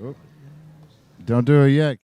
Oh, don't do it yet.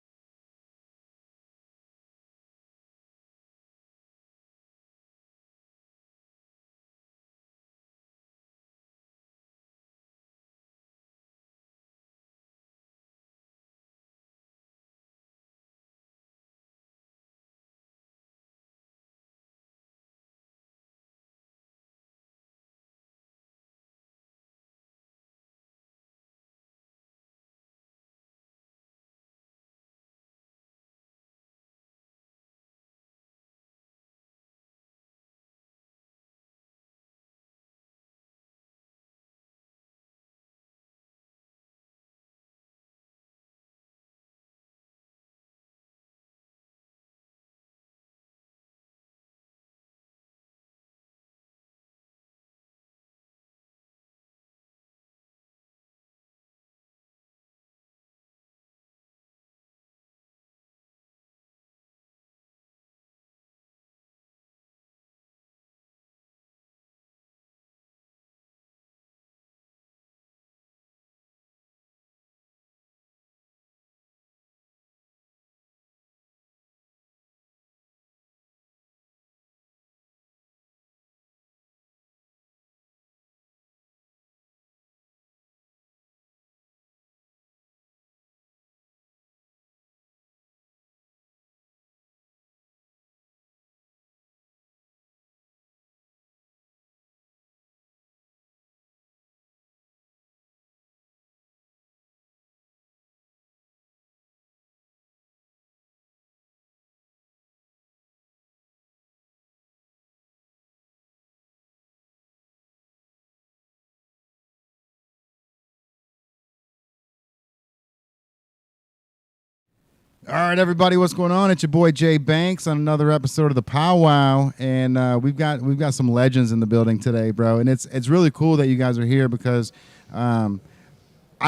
All right, everybody, what's going on? It's your boy Jay Banks on another episode of ThePowWow, and we've got some legends in the building today, bro. And it's really cool that you guys are here because I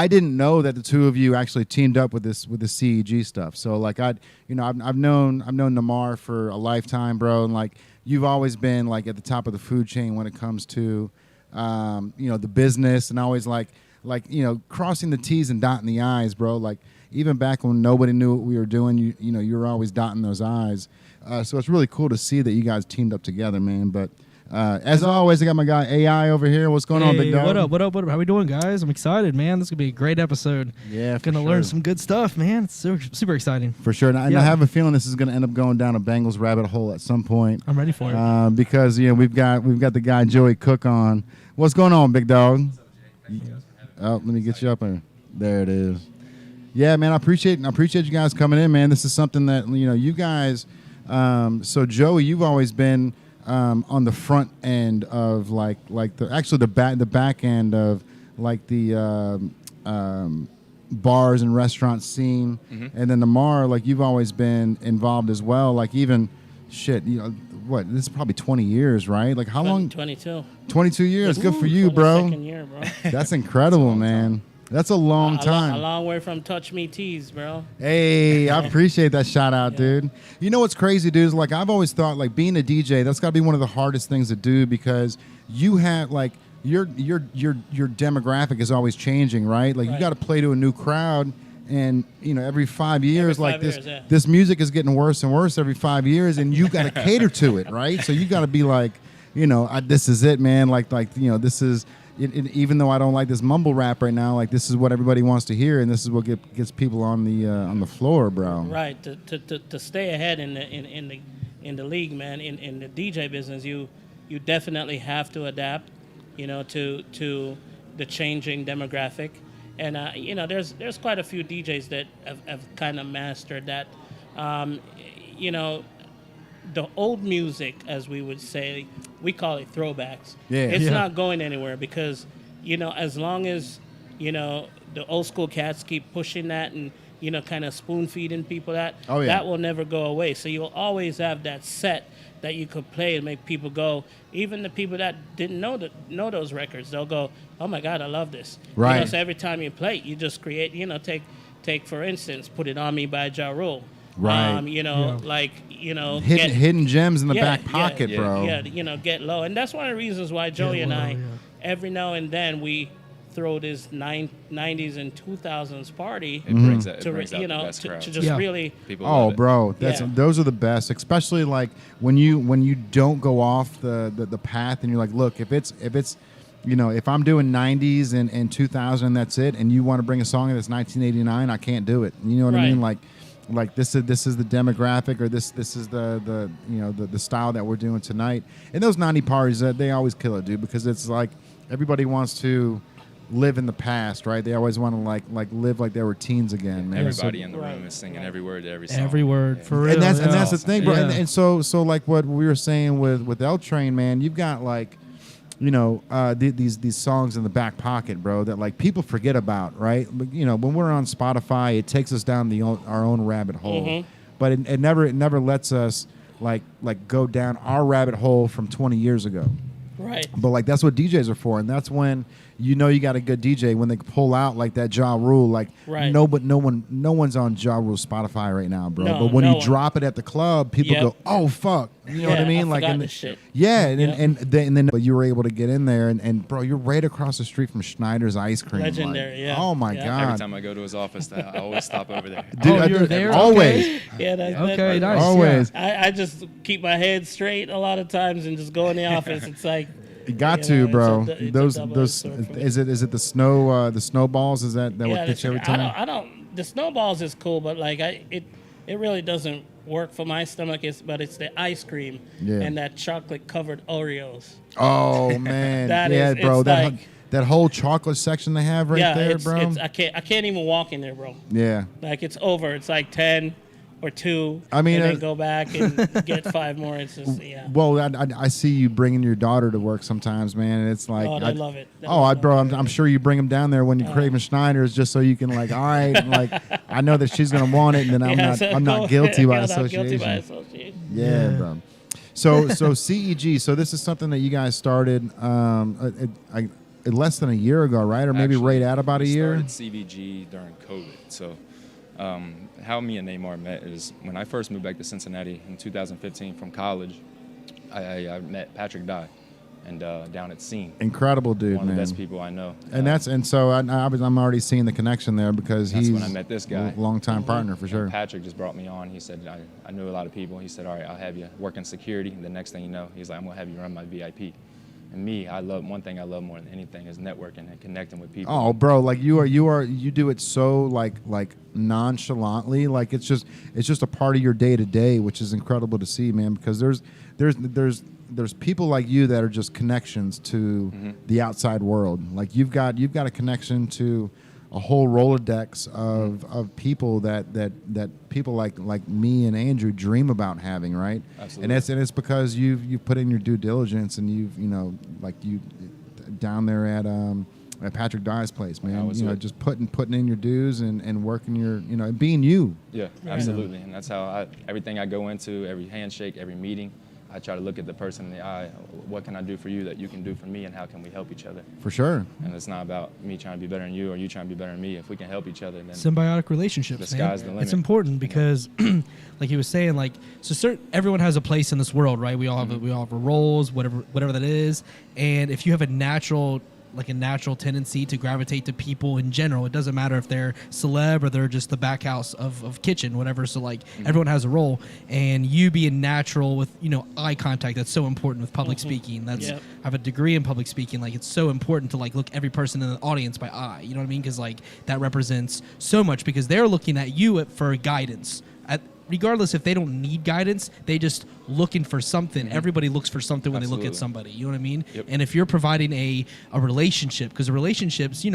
didn't know that the two of you actually teamed up with the CEG stuff. So like I've known Namar for a lifetime, bro, and like you've always been like at the top of the food chain when it comes to the business, and always like crossing the T's and dotting the I's, bro. Like even back when nobody knew what we were doing, you were always dotting those I's. So it's really cool to see that you guys teamed up together, man. But as always, I got my guy AI over here. What's going on, big dog? What up? How we doing, guys? I'm excited, man. This is gonna be a great episode. Yeah, gonna learn some good stuff, man. It's super exciting. For sure. And I have a feeling this is gonna end up going down a Bengals rabbit hole at some point. I'm ready for it. Because we've got the guy Joey Cook on. What's going on, big dog? Oh, let me get you up there. There it is. Yeah, man, I appreciate you guys coming in, man. This is something that you guys. So Joey, you've always been on the front end of the back end of like the bars and restaurant scene, and then Namar, like you've always been involved as well. Like even what, this is probably 20 years, right? Like how long? 22. 22 years. Good for you, bro. Year, bro. That's incredible, man. That's a long time. A long way from Touch Me Tees, bro. Hey, I appreciate that shout out, dude. You know what's crazy, dude? Is like I've always thought like being a DJ, that's got to be one of the hardest things to do because you have like your demographic is always changing, right? Like you got to play to a new crowd, and every 5 years, this music is getting worse and worse every 5 years, and you got to cater to it, right? So you got to be like, this is it, man. Like this is. Even though I don't like this mumble rap right now, like this is what everybody wants to hear, and this is what gets people on the floor, bro. Right. To stay ahead in the league, man, in the DJ business, you definitely have to adapt, to the changing demographic, and there's quite a few DJs that have kind of mastered that, the old music, as we would say, we call it throwbacks. Yeah. It's not going anywhere because, as long as, the old school cats keep pushing that and, kind of spoon feeding people that will never go away. So you'll always have that set that you could play and make people go. Even the people that didn't know those records, they'll go, oh my God, I love this. Right. So every time you play it, you just create, take for instance, Put It On Me by Ja Rule. Right. Hidden gems in the back pocket, bro. Yeah, Get Low. And that's one of the reasons why Joey and I, every now and then, we throw this 90s and 2000s party. It brings out, to the best to crowds. just really. People love it. Bro, Yeah. those are the best. Especially like when you don't go off the path and you're like, look, if it's if I'm doing 90s and 2000 and that's it, and you want to bring a song that's 1989, I can't do it. You know what I mean? Like this is the demographic, or this is the style that we're doing tonight. And those 90 parties, they always kill it, dude, because it's like everybody wants to live in the past, right? They always want to like live like they were teens again, man. Everybody in the room is singing every word to every song. Every word, for real. And that's the thing, bro. Yeah. And so like what we were saying with L Train, man, you've got like these songs in the back pocket, bro, that like people forget about, right? But, when we're on Spotify, it takes us down our own rabbit hole, but it never lets us like go down our rabbit hole from 20 years ago. Right. But like that's what DJs are for, and that's when you got a good DJ when they pull out like that Ja Rule, like no one's on Ja Rule Spotify right now, bro. No, but when you one. drop it at the club, people go, "Oh fuck," you know what I mean? I forgot and this shit. Yeah, and then but you were able to get in there, and bro, you're right across the street from Schneider's Ice Cream. Legendary, yeah. Oh my god! Every time I go to his office, I always stop over there. Dude, you were there? always. Okay. Yeah, that's Okay, nice. Always. I just keep my head straight a lot of times and just go in the office. It's like You got to, bro. it's a Those double-edged sword for me. is it the snowballs? Is that what gets you every time? I don't. The snowballs is cool, but like it really doesn't work for my stomach. But it's the ice cream and that chocolate covered Oreos. Oh man, That bro. it's like, that whole chocolate section they have right there, bro. I can't even walk in there, bro. Yeah. Like it's over. It's like 10 or 2. I mean, and then go back and get 5 more. It's just Well, I see you bringing your daughter to work sometimes, man, and it's like they love it. I'm sure you bring them down there when you're craving Schneider's just so you can like, all right, like I know that she's gonna want it, and then I'm not guilty by association. Yeah, bro. So CEG. So this is something that you guys started less than a year ago, right? Or maybe Actually, right at about a year. We started CVG during COVID. So how me and Neymar met is when I first moved back to Cincinnati in 2015 from college, I met Patrick Dye and down at Scene. Incredible dude, One of man. the best people I know. And so I'm already seeing the connection there because that's he's when I met this guy. A longtime partner for sure. And Patrick just brought me on. He said, I knew a lot of people. He said, all right, I'll have you work in security. And the next thing you know, he's like, I'm going to have you run my VIP. And me, one thing I love more than anything is networking and connecting with people. Oh, bro, like you do it so like nonchalantly, like it's just a part of your day to day, which is incredible to see, man. Because there's people like you that are just connections to the outside world. Like you've got a connection to a whole Rolodex of people that people like me and Andrew dream about having, right? Absolutely. And it's because you've put in your due diligence and you've down there at Patrick Dye's place, man. Just putting in your dues and working your being you. Yeah, absolutely. And that's how everything I go into, every handshake, every meeting, I try to look at the person in the eye. What can I do for you that you can do for me, and how can we help each other? For sure. And it's not about me trying to be better than you or you trying to be better than me. If we can help each other, then symbiotic relationships. The sky's the limit. It's important because, like he was saying, everyone has a place in this world, right? We all have roles, whatever that is. And if you have a natural tendency to gravitate to people in general. It doesn't matter if they're celeb or they're just the back house of kitchen, whatever. So everyone has a role, and you being natural with eye contact. That's so important with public speaking. I have a degree in public speaking. Like it's so important to look every person in the audience by eye. You know what I mean? Because that represents so much because they're looking at you for guidance. Regardless if they don't need guidance, they just looking for something. Everybody looks for something when they look at somebody. You know what I mean? Yep. And if you're providing a relationship, because relationships,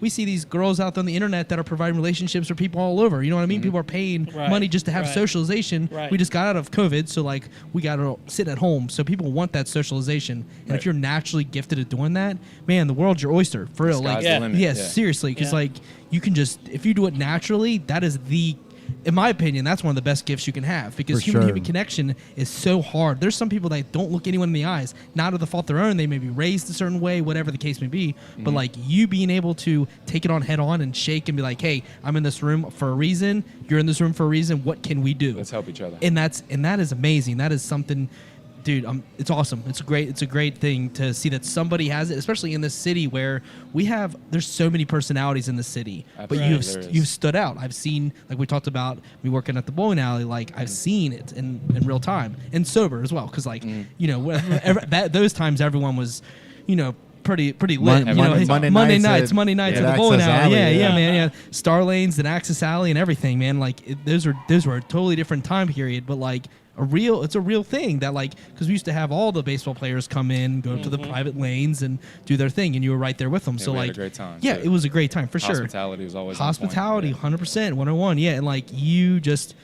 we see these girls out on the internet that are providing relationships for people all over. You know what I mean? People are paying money just to have socialization. Right. We just got out of COVID, so we got to sit at home. So people want that socialization. And if you're naturally gifted at doing that, man, the world's your oyster. For real. The limit. Seriously. Because you can just, if you do it naturally, that is in my opinion, that's one of the best gifts you can have because human connection is so hard. There's some people that don't look anyone in the eyes, not of the fault of their own. They may be raised a certain way, whatever the case may be. But you being able to take it on head on and shake and be like, hey, I'm in this room for a reason. You're in this room for a reason. What can we do? Let's help each other. And that is amazing. That is something dude, it's awesome. It's a great thing to see that somebody has it, especially in this city where there's so many personalities in the city. Absolutely. But you've stood out. I've seen, like we talked about me working at the bowling alley, like I've seen it in real time and sober as well. Because like, those times everyone was, pretty lit. Monday nights at the bowling alley. Yeah, man. Yeah, Star Lanes and Access Alley and everything, man. Like those were a totally different time period, but like it's a real thing that like, because we used to have all the baseball players come in, go up to the private lanes and do their thing, and you were right there with them. So we like, had a great time. Yeah, it was a great time for sure. Hospitality was always 100%, 101. Yeah, and like you just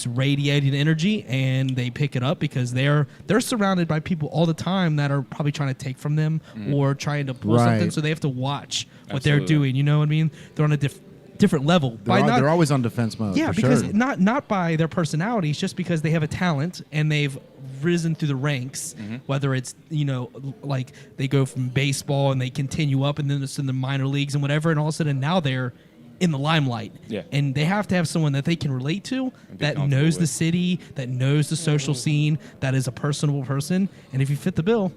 radiated energy, and they pick it up because they're surrounded by people all the time that are probably trying to take from them or trying to pull something, so they have to watch what they're doing. You know what I mean? They're on a different level. They're always on defense mode. Yeah, because not by their personalities, just because they have a talent and they've risen through the ranks. Whether it's like they go from baseball and they continue up, and then it's in the minor leagues and whatever, and all of a sudden now they're in the limelight. Yeah. And they have to have someone that they can relate to, that knows the city, that knows the social scene, that is a personable person. And if you fit the bill,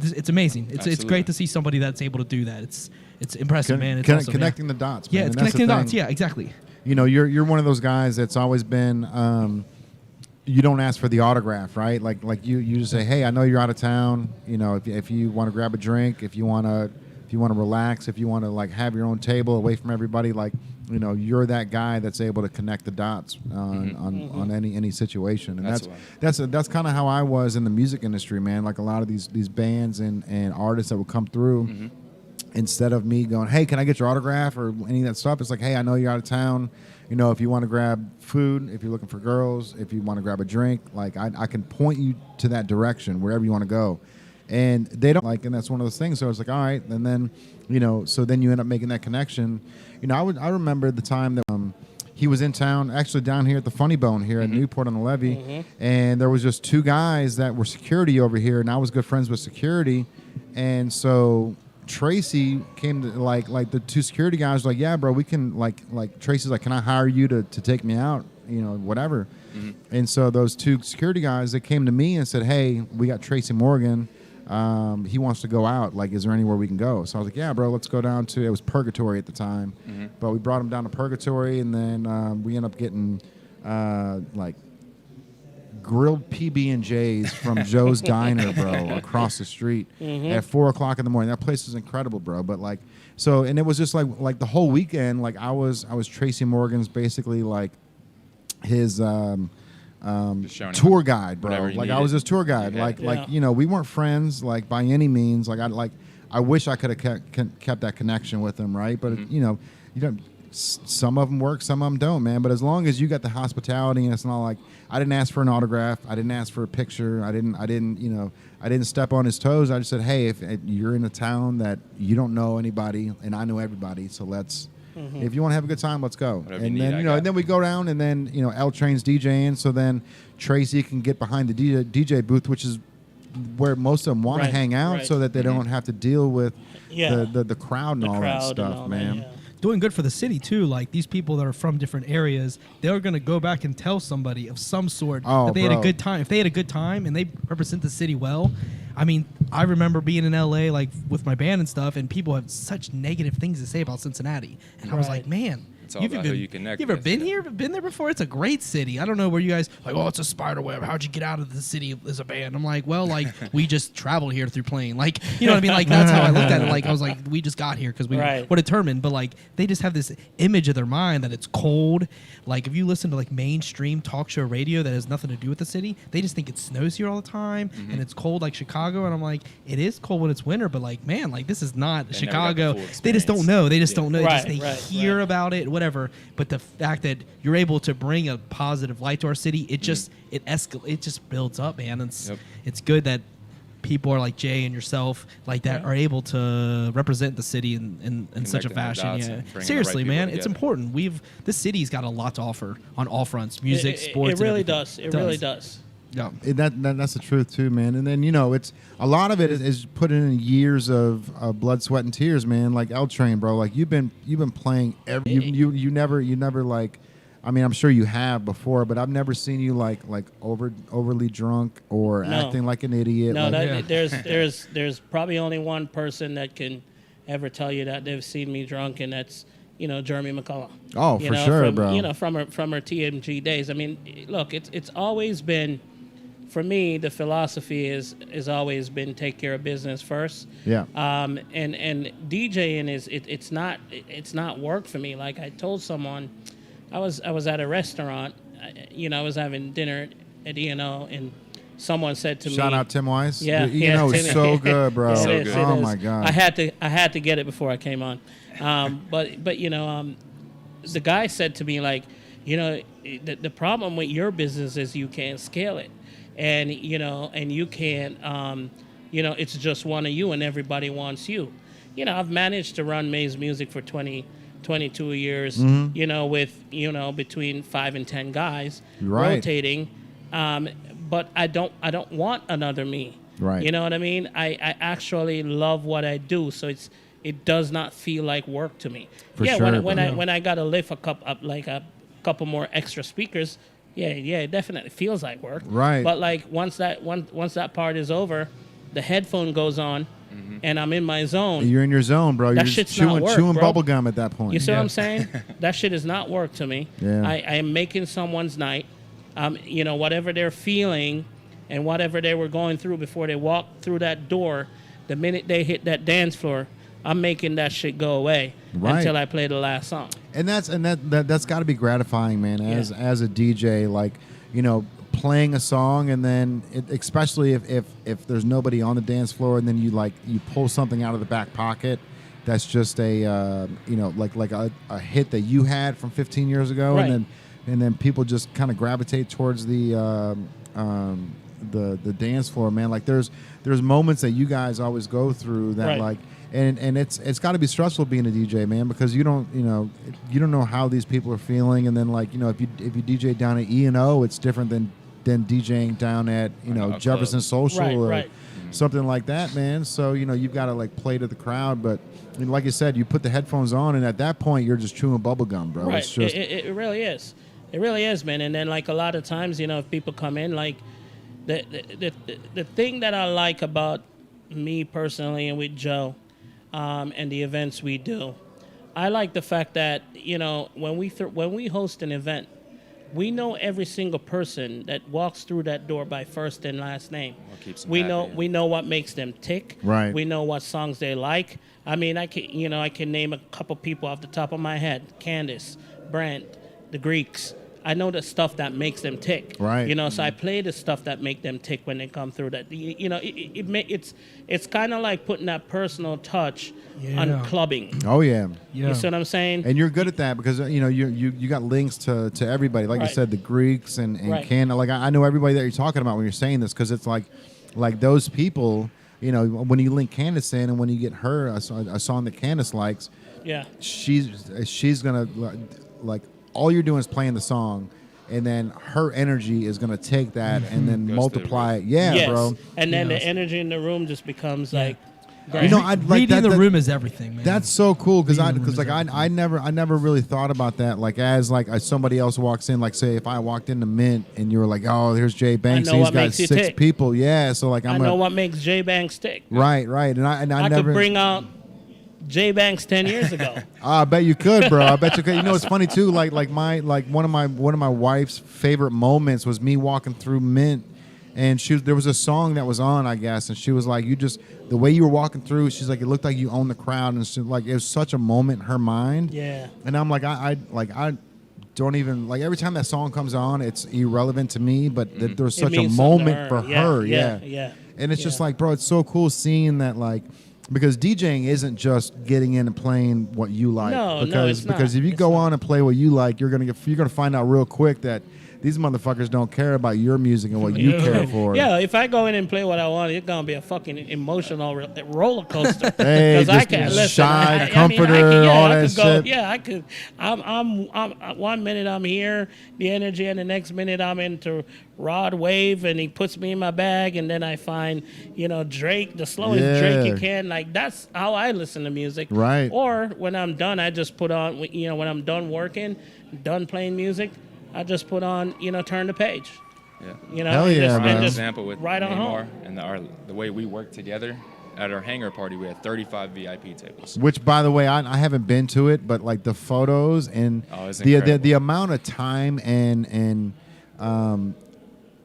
it's amazing. It's great to see somebody that's able to do that. It's impressive, man. It's awesome, connecting the dots, man. Yeah, it's connecting the dots. Yeah, exactly. You're one of those guys that's always been you don't ask for the autograph, right? Like you just say, hey, I know you're out of town. If you want to grab a drink, if you want to relax, if you want to like have your own table away from everybody, like you're that guy that's able to connect the dots on any situation. And that's kind of how I was in the music industry, man. Like a lot of these bands and artists that would come through, instead of me going, hey, can I get your autograph or any of that stuff, it's like, hey, I know you're out of town. If you want to grab food, if you're looking for girls, if you want to grab a drink, like I can point you to that direction wherever you want to go. And they don't and that's one of those things. So I was like, all right. And then, so then you end up making that connection. I remember the time that he was in town, actually down here at the Funny Bone here at Newport on the Levee. And there was just two guys that were security over here, and I was good friends with security. And so Tracy came to like the two security guys were like, yeah, bro, we can like Tracy's like, can I hire you to take me out? Whatever. And so those two security guys, they came to me and said, hey, we got Tracy Morgan. He wants to go out. Like, is there anywhere we can go? So I was like, yeah, bro, let's go down to, it was Purgatory at the time. But we brought him down to Purgatory, and then we ended up getting like grilled PB&Js from Joe's Diner, bro, across the street at 4 o'clock in the morning. That place is incredible, bro. But like, so, and it was just like the whole weekend, like I was Tracy Morgan's basically like his tour guide, bro. Like I was his tour guide. We weren't friends like by any means. I wish I could have kept that connection with him, right? But you don't. Some of them work, some of them don't, man. But as long as you got the hospitality, and it's not like I didn't ask for an autograph, I didn't ask for a picture, I didn't step on his toes. I just said, hey, if you're in a town that you don't know anybody and I know everybody, so let's. If you want to have a good time, let's go. Whatever and you then need, and then we go down, and then L Train's DJing, so then Tracy can get behind the DJ booth, which is where most of them want to hang out, so that they don't have to deal with the crowd and all that stuff, man. Doing good for the city too. Like these people that are from different areas, they're gonna go back and tell somebody of some sort that they had a good time. If they had a good time and they represent the city well, I mean, I remember being in LA like with my band and stuff, and people have such negative things to say about Cincinnati, and I was like, man. It's all about who you connect You ever with, been here? Been there before? It's a great city. I don't know where you guys like. Oh, it's a spider web. How'd you get out of the city as a band? I'm like, well, like we just traveled here through plane. Like, you know what I mean? Like that's how I looked at it. Like I was like, we just got here because we were determined. But like they just have this image of their mind that it's cold. Like if you listen to like mainstream talk show radio that has nothing to do with the city, they just think it snows here all the time and it's cold like Chicago. And I'm like, it is cold when it's winter, but like, man, like this is not Chicago. They just don't know. They just don't know. They hear about it, whatever. But the fact that you're able to bring a positive light to our city, it just it just builds up, man. It's good that people are like Jay and yourself like that are able to represent the city in such a fashion. Yeah, seriously, man, it's important. This city's got a lot to offer on all fronts: music, sports. It really does. It really does. Yeah, that's the truth too, man. And then it's a lot of it is put in years of blood, sweat, and tears, man. Like L Train, bro. Like you've been playing every. You never like I mean, I'm sure you have before, but I've never seen you like overly drunk or acting like an idiot. No, like, there's probably only one person that can ever tell you that they've seen me drunk, and that's Jeremy McCullough. Oh, for sure, bro. From her TMG days. I mean, look, it's always been, for me, the philosophy is always been take care of business first. Yeah. And DJing it's not work for me. Like I told someone, I was at a restaurant, I was having dinner at E&O, and someone said to me, shout out Tim Weiss. Yeah, is so good, bro. It is. Oh my God. I had to get it before I came on. But the guy said to me, like, the problem with your business is you can't scale it. And you can't it's just one of you and everybody wants you. I've managed to run Maze Music for 22 years, with between 5 and 10 guys rotating, but I don't want another me. Right. You know what I mean? I actually love what I do, so it does not feel like work to me. For sure, when I got to lift a couple more extra speakers, yeah, it definitely feels like work. Right. But like once that part is over, the headphone goes on, and I'm in my zone. You're in your zone, bro. That You're shit's chewing not work, chewing bro. bubble gum at that point. You see what I'm saying? That shit is not work to me. Yeah. I am making someone's night. Whatever they're feeling and whatever they were going through before they walked through that door, the minute they hit that dance floor, I'm making that shit go away until I play the last song. And that's got to be gratifying, man. As a DJ, like playing a song, and then especially if there's nobody on the dance floor, and then you pull something out of the back pocket that's just a like a hit that you had from 15 years ago, right. and then people just kind of gravitate towards the dance floor, man. Like there's moments that you guys always go through that right. like. And it's got to be stressful being a DJ, man, because you don't know how these people are feeling, and then if you DJ down at E&O, it's different than DJing down at Jefferson Social or something like that, man. So you've got to like play to the crowd, but like you said, you put the headphones on, and at that point you're just chewing bubble gum, bro. Right. It's just it really is. It really is, man. And then like a lot of times, if people come in, like the thing that I like about me personally and with Joe. And the events we do, I like the fact that when we host an event, we know every single person that walks through that door by first and last name. We know what makes them tick. Right. We know what songs they like. I mean, I can name a couple people off the top of my head: Candace, Brent, the Greeks. I know the stuff that makes them tick. Right. So I play the stuff that make them tick when they come through that. It's kind of like putting that personal touch on clubbing. Oh yeah. You see what I'm saying? And you're good at that because you got links to everybody. Like you said, the Greeks and Canada. Like I know everybody that you're talking about when you're saying this, because it's like those people. When you link Candace in, and when you get her a song that Candace likes, she's gonna like. All you're doing is playing the song, and then her energy is going to take that and then multiply it. Yeah, yes. bro. And then the energy in the room just becomes like. I'd like reading the room is everything, man. That's so cool because I never really thought about that. Like as somebody else walks in, like say if I walked into Mint and you were like, oh, here's Jay Banks, he's got 6 people. Yeah, so like I know what makes Jay Banks tick. Right, and I never could bring out Jay Banks 10 years ago. I bet you could, bro. I bet you could. It's funny too. Like one of my wife's favorite moments was me walking through Mint, and there was a song that was on, I guess, and she was like, the way you were walking through, she's like, it looked like you owned the crowd, and she, like it was such a moment in her mind. Yeah. And I'm like, I don't even like every time that song comes on, it's irrelevant to me, but there's such a moment for her. Yeah. And it's just like, bro, it's so cool seeing that like. Because DJing isn't just getting in and playing what you like. No, because it's not. if you go on and play what you like, you're gonna find out real quick that these motherfuckers don't care about your music and what you care for. Yeah, if I go in and play what I want, it's gonna be a fucking emotional roller coaster. Hey, I can't listen. shy, comforter, all that shit. Yeah, I could. I'm 1 minute I'm here, the energy, and the next minute I'm into Rod Wave, and he puts me in my bag, and then I find Drake, the slowest Drake you can. Like that's how I listen to music. Right. Or when I'm done, I just put on. When I'm done working, done playing music, I just put on. Turn the page. Yeah. Hell yeah, man. An example with right on Neymar home. and the way we work together. At our hangar party, we had 35 VIP tables. Which, by the way, I haven't been to it, but like the photos and the amount of time and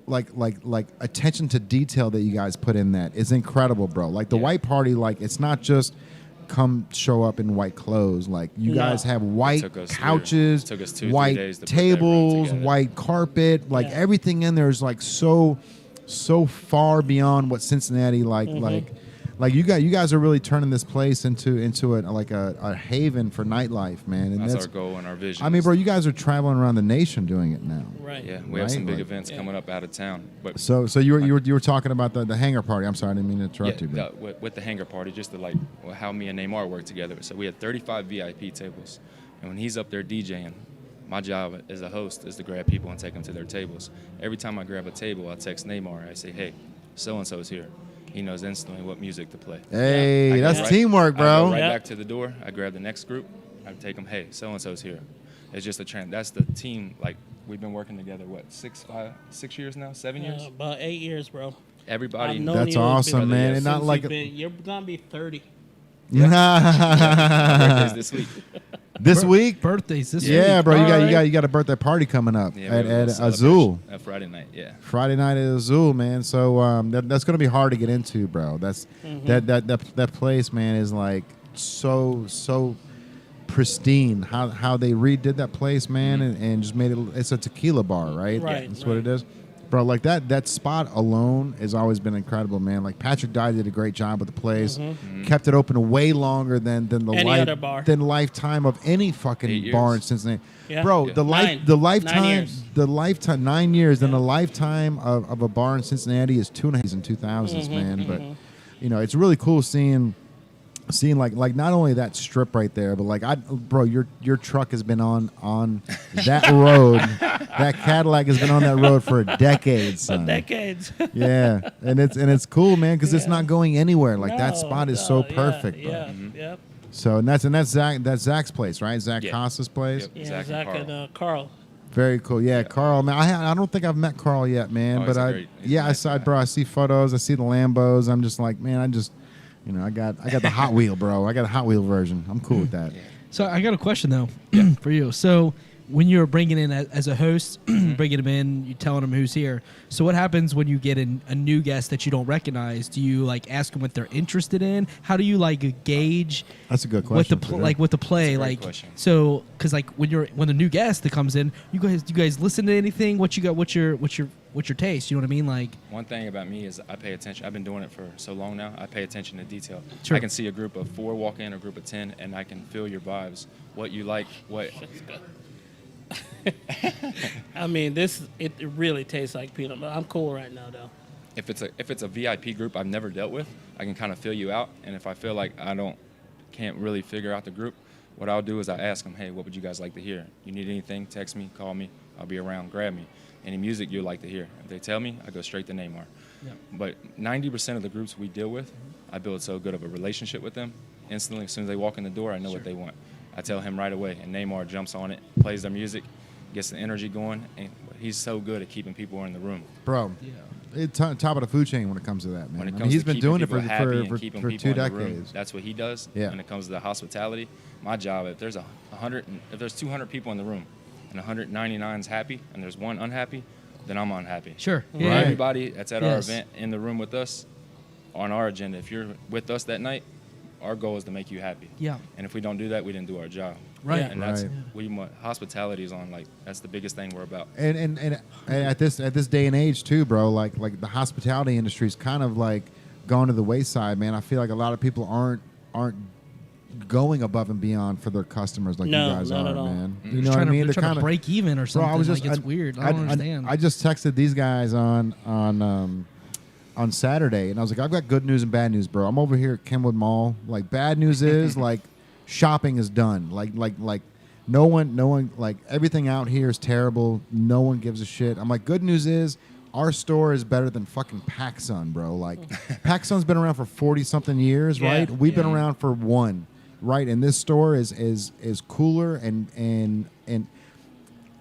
like attention to detail that you guys put in that is incredible, bro. Like the white party, like it's not just come show up in white clothes. Like you guys have white couches, white tables, white carpet. Like everything in there is like so far beyond what Cincinnati like you guys are really turning this place into a haven for nightlife, man. And that's our goal and our vision. I mean, bro, you guys are traveling around the nation doing it now. Right. Yeah, we have some big events coming up out of town. But so you were talking about the hangar party. I'm sorry, I didn't mean to interrupt you. Bro. With the hangar party, just to how me and Neymar work together. So we had 35 VIP tables, and when he's up there DJing, my job as a host is to grab people and take them to their tables. Every time I grab a table, I text Neymar. I say, hey, so and so's here. He knows instantly what music to play. Hey, that's teamwork, bro. I go right back to the door. I grab the next group. I take them. Hey, so and so's here. It's just a trend. That's the team. Like we've been working together. What 6 years now? 7 years? About 8 years, bro. Everybody. That's awesome, man. And not like you're gonna be 30. My birthday's this week. This week? Birthdays this week. Yeah, bro. You got a birthday party coming up at Azul. Friday night, yeah. Friday night at Azul, man. So that's gonna be hard to get into, bro. That's that place, man, is like so pristine. How they redid that place, man, and just made it. It's a tequila bar, right? Right. That's what it is. Bro, like that spot alone has always been incredible, man. Like Patrick Dye did a great job with the place, kept it open way longer than the other bar. than lifetime of any fucking bar in Cincinnati. Yeah. Bro, Yeah. the 9 years. lifetime 9 years, and the lifetime of a bar in Cincinnati is 2.5 years in 2000s, man. But it's really cool seeing like not only that strip right there, but like bro, your truck has been on that road. That Cadillac has been on that road for decades, son. Decades. Yeah, and it's cool, man, because it's not going anywhere. Like that spot is so perfect, bro. Yeah. Yep. So that's Zach's place, right? Zach Costa's place. Yep. Yeah, Zach and Carl. Very cool. Yeah, Carl, man. I don't think I've met Carl yet, man. But I see photos. I see the Lambos. I'm just like, man, I got the Hot Wheel, bro. I got a Hot Wheel version. I'm cool with that. So I got a question though for you. So when you're bringing in as a host, bringing them in, you telling them who's here. So what happens when you get a new guest that you don't recognize? Do you like ask them what they're interested in? How do you like gauge? That's a good question. With the play, like question. So because like when the new guest that comes in, you guys listen to anything? What you got? What's your taste? You know what I mean? Like one thing about me is I pay attention. I've been doing it for so long now. I pay attention to detail. Sure. I can see a group of 4 walk in, a group of 10, and I can feel your vibes. What you like, what. I mean, it really tastes like peanut butter. I'm cool right now, though. If it's a VIP group I've never dealt with, I can kind of feel you out. And if I feel like can't really figure out the group, what I'll do is I ask them, hey, what would you guys like to hear? You need anything? Text me, call me. I'll be around. Grab me. Any music you'd like to hear. If they tell me, I go straight to Neymar. Yeah. But 90% of the groups we deal with, I build so good of a relationship with them. Instantly, as soon as they walk in the door, I know what they want. I tell him right away, and Neymar jumps on it, plays their music, gets the energy going, and he's so good at keeping people in the room. Bro, top of the food chain when it comes to that, man. He's been doing it for 2 decades. That's what he does. Yeah. When it comes to the hospitality, my job, if there's 200 people in the room and 199 is happy and there's one unhappy, then I'm unhappy. Sure. Yeah. Right. Everybody that's at our event in the room with us, on our agenda, if you're with us that night, our goal is to make you happy. Yeah. And if we don't do that, we didn't do our job. Right. And that's hospitality is on, like, that's the biggest thing we're about. And at this day and age too, bro, like the hospitality industry is kind of like going to the wayside, man. I feel like a lot of people aren't going above and beyond for their customers like No, you guys not are, at all. man. They're You know what I trying to- mean? They're trying kinda- to break even or something. Bro, I was just like, it's weird. I don't understand. I just texted these guys on Saturday, and I was like, I've got good news and bad news, bro. I'm over here at Kenwood Mall. Like, bad news is like shopping is done. Like no one like everything out here is terrible. No one gives a shit. I'm like, good news is our store is better than fucking PacSun, bro. Like, PacSun's been around for 40 something years, Yeah, right? We've been yeah. around for one, right? And this store is cooler and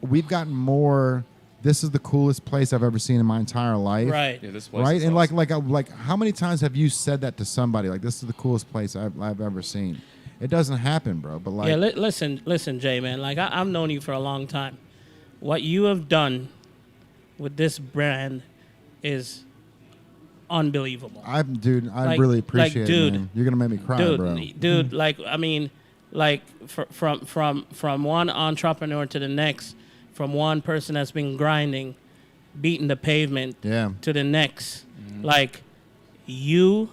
we've gotten more. This is the coolest place I've ever seen in my entire life. Right. Yeah, this place Right. is And awesome. like, how many times have you said that to somebody? Like, this is the coolest place I've ever seen. It doesn't happen, bro. But like, Yeah, listen, Jay, man. Like I've known you for a long time. What you have done with this brand is unbelievable. I Like- really like, appreciate dude, it, man. You're gonna make me cry, dude, bro. dude, like I mean, like from one entrepreneur to the next, from one person that's been grinding, beating the pavement, Yeah. to the next, like you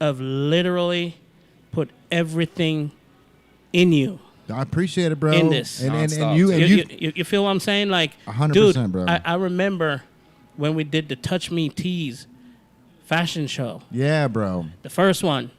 have literally put everything in you. I appreciate it, bro. In this. and Nonstop, you too. and You feel what I'm saying? Like, 100%, dude, bro. I remember when we did the Touch Me Tees fashion show. yeah, bro. The first one,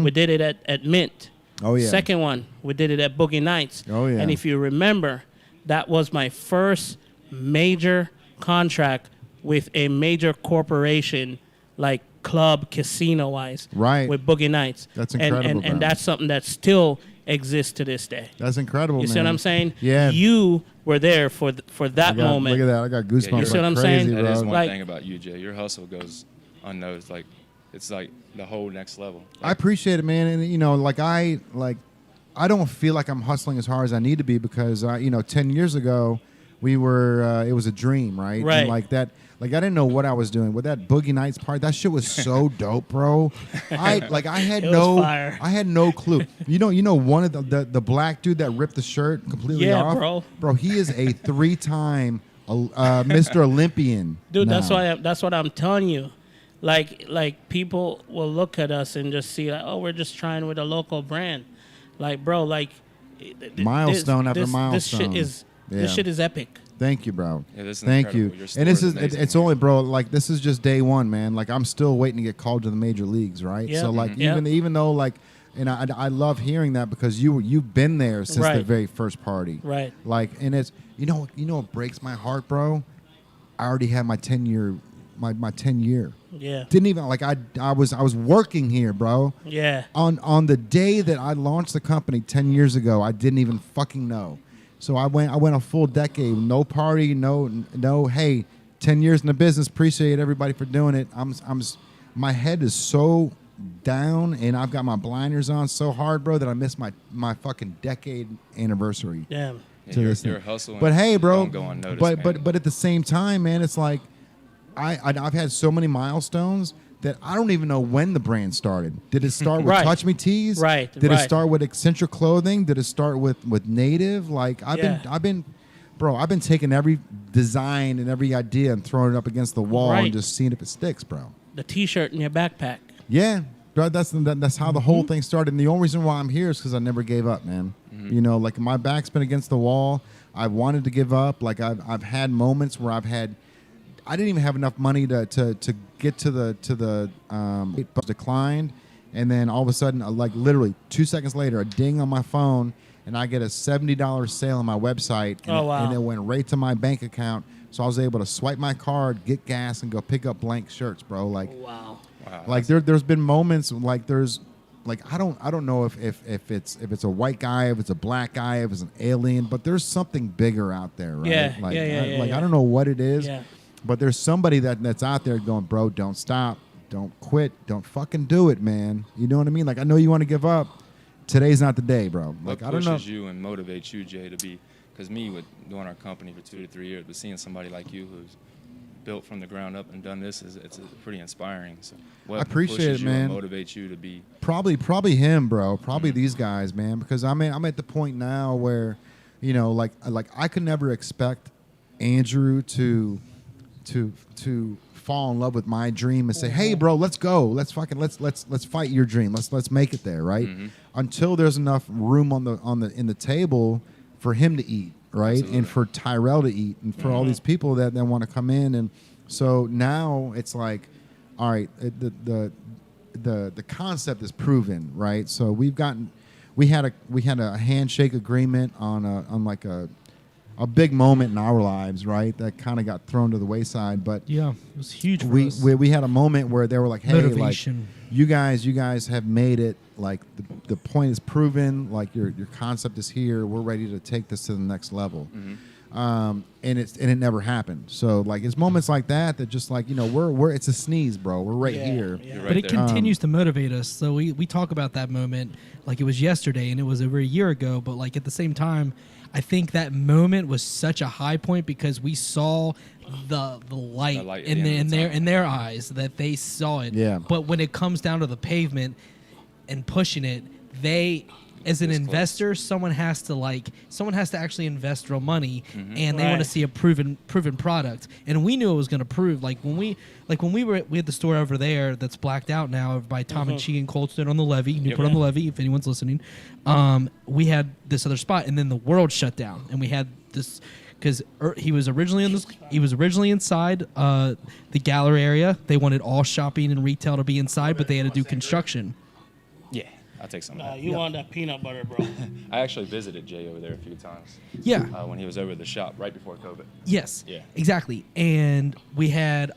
we did it at Mint. Oh yeah. Second one, we did it at Boogie Nights. Oh, yeah. And if you remember, that was my first major contract with a major corporation, like club, casino-wise, Right. with Boogie Nights. That's And- incredible, And bro. that's something that still exists to this day. That's incredible, You man. see what I'm saying? Yeah. You were there for that moment. Look at that. I got goosebumps. Yeah, You see what I'm like saying? crazy, That is bro. one Like- thing about you, Jay. Your hustle goes unnoticed. Like, it's like the whole next level. I appreciate it, man. And I don't feel like I'm hustling as hard as I need to be because 10 years ago we were it was a dream, right? Right. And like that, like I didn't know what I was doing with that Boogie Nights part. That shit was so dope, bro. I had It was fire. I had no clue. You know one of the black dude that ripped the shirt completely Yeah, off, bro. He is a 3-time Mr. Olympian, Dude, now. that's what I'm telling you. Like people will look at us and just see like, oh, we're just trying with a local brand. Like, bro, like Milestone after milestone. This Yeah. shit is epic. Thank you, bro. Yeah, this is Thank incredible. you. Your store And this is is amazing, it's man. only, bro. Like this is just day one, man. Like I'm still waiting to get called to the major leagues, right? Yeah. So like Mhm. even though like, and I love hearing that because you've been there since the Right. very first party, Right. Like, and it's what breaks my heart, bro. I already had my 10-year, my 10-year. Yeah. Didn't even like I was working here, bro. Yeah. On the day that I launched the company 10 years ago, I didn't even fucking know. So I went a full decade, no party, no. Hey, 10 years in the business. Appreciate everybody for doing it. My head is so down, and I've got my blinders on so hard, bro, that I missed my fucking decade anniversary. Damn. Yeah, to your this thing. hustle. But hey, bro. Don't go unnoticed, but man. at the same time, man, it's like I've had so many milestones that I don't even know when the brand started. Did it start with Right. Touch Me Tees? Right, Did it right. start with Eccentric Clothing? Did it start with Native? Like I've been taking every design and every idea and throwing it up against the wall Right. and just seeing if it sticks, bro. The T-shirt in your backpack. Yeah, bro, that's how the whole thing started. And the only reason why I'm here is because I never gave up, man. Like my back's been against the wall. I wanted to give up. Like I've had moments where I didn't even have enough money to get to the it declined, and then all of a sudden, like literally 2 seconds later, a ding on my phone, and I get a $70 sale on my website, and, Oh, wow. and it went right to my bank account. So I was able to swipe my card, get gas, and go pick up blank shirts, bro. Like, Wow. Wow, like there's been moments like there's like I don't know if it's a white guy, if it's a black guy, if it's an alien, but there's something bigger out there, right? Yeah, Like, yeah, I yeah. don't know what it is. Yeah. But there's somebody that's out there going, bro, don't stop, don't quit, don't fucking do it, man. You know what I mean? Like I know you want to give up. Today's not the day, bro. Like what I don't know. pushes you and motivates you, Jay, to be? Because me, with doing our company for 2 to 3 years, but seeing somebody like you who's built from the ground up and done this it's pretty inspiring. So what I appreciate pushes it, you and man. motivates you to be? Probably him, bro. Probably these guys, man. Because I'm at the point now where, like I could never expect Andrew to fall in love with my dream and say, hey, bro, let's go. Let's fight your dream. Let's make it there, right? Until there's enough room in the table for him to eat, right? Absolutely. And for Tyrell to eat, and for all these people that want to come in. And so now it's like, all right, the concept is proven, right? So we had a handshake agreement on like a big moment in our lives, right? That kind of got thrown to the wayside, but yeah, it was huge for us. We had a moment where they were like, hey, Motivation. like you guys have made it. Like the point is proven. Like your concept is here. We're ready to take this to the next level. And it never happened. So like it's moments like that just like, you know, we're it's a sneeze, bro. We're right here. Yeah. Right But it there. continues to motivate us. So we talk about that moment like it was yesterday and it was over a year ago. But like at the same time, I think that moment was such a high point because we saw the light in their eyes, that they saw it. Yeah. But when it comes down to the pavement and pushing it, they, as an investor, someone has to actually invest real money, and they want to see a proven product. And we knew it was going to prove. Like when we had the store over there that's blacked out now over by Tom and Chi and Cold Stone on the levee, Newport on the levee, if anyone's listening. We had this other spot, and then the world shut down, and we had this because he was originally inside the gallery area. They wanted all shopping and retail to be inside, but they had to do construction. Yeah, I'll take some of that. You want that peanut butter, bro. I actually visited Jay over there a few times. Yeah. When he was over at the shop right before COVID. Yes. Yeah. Exactly. And we had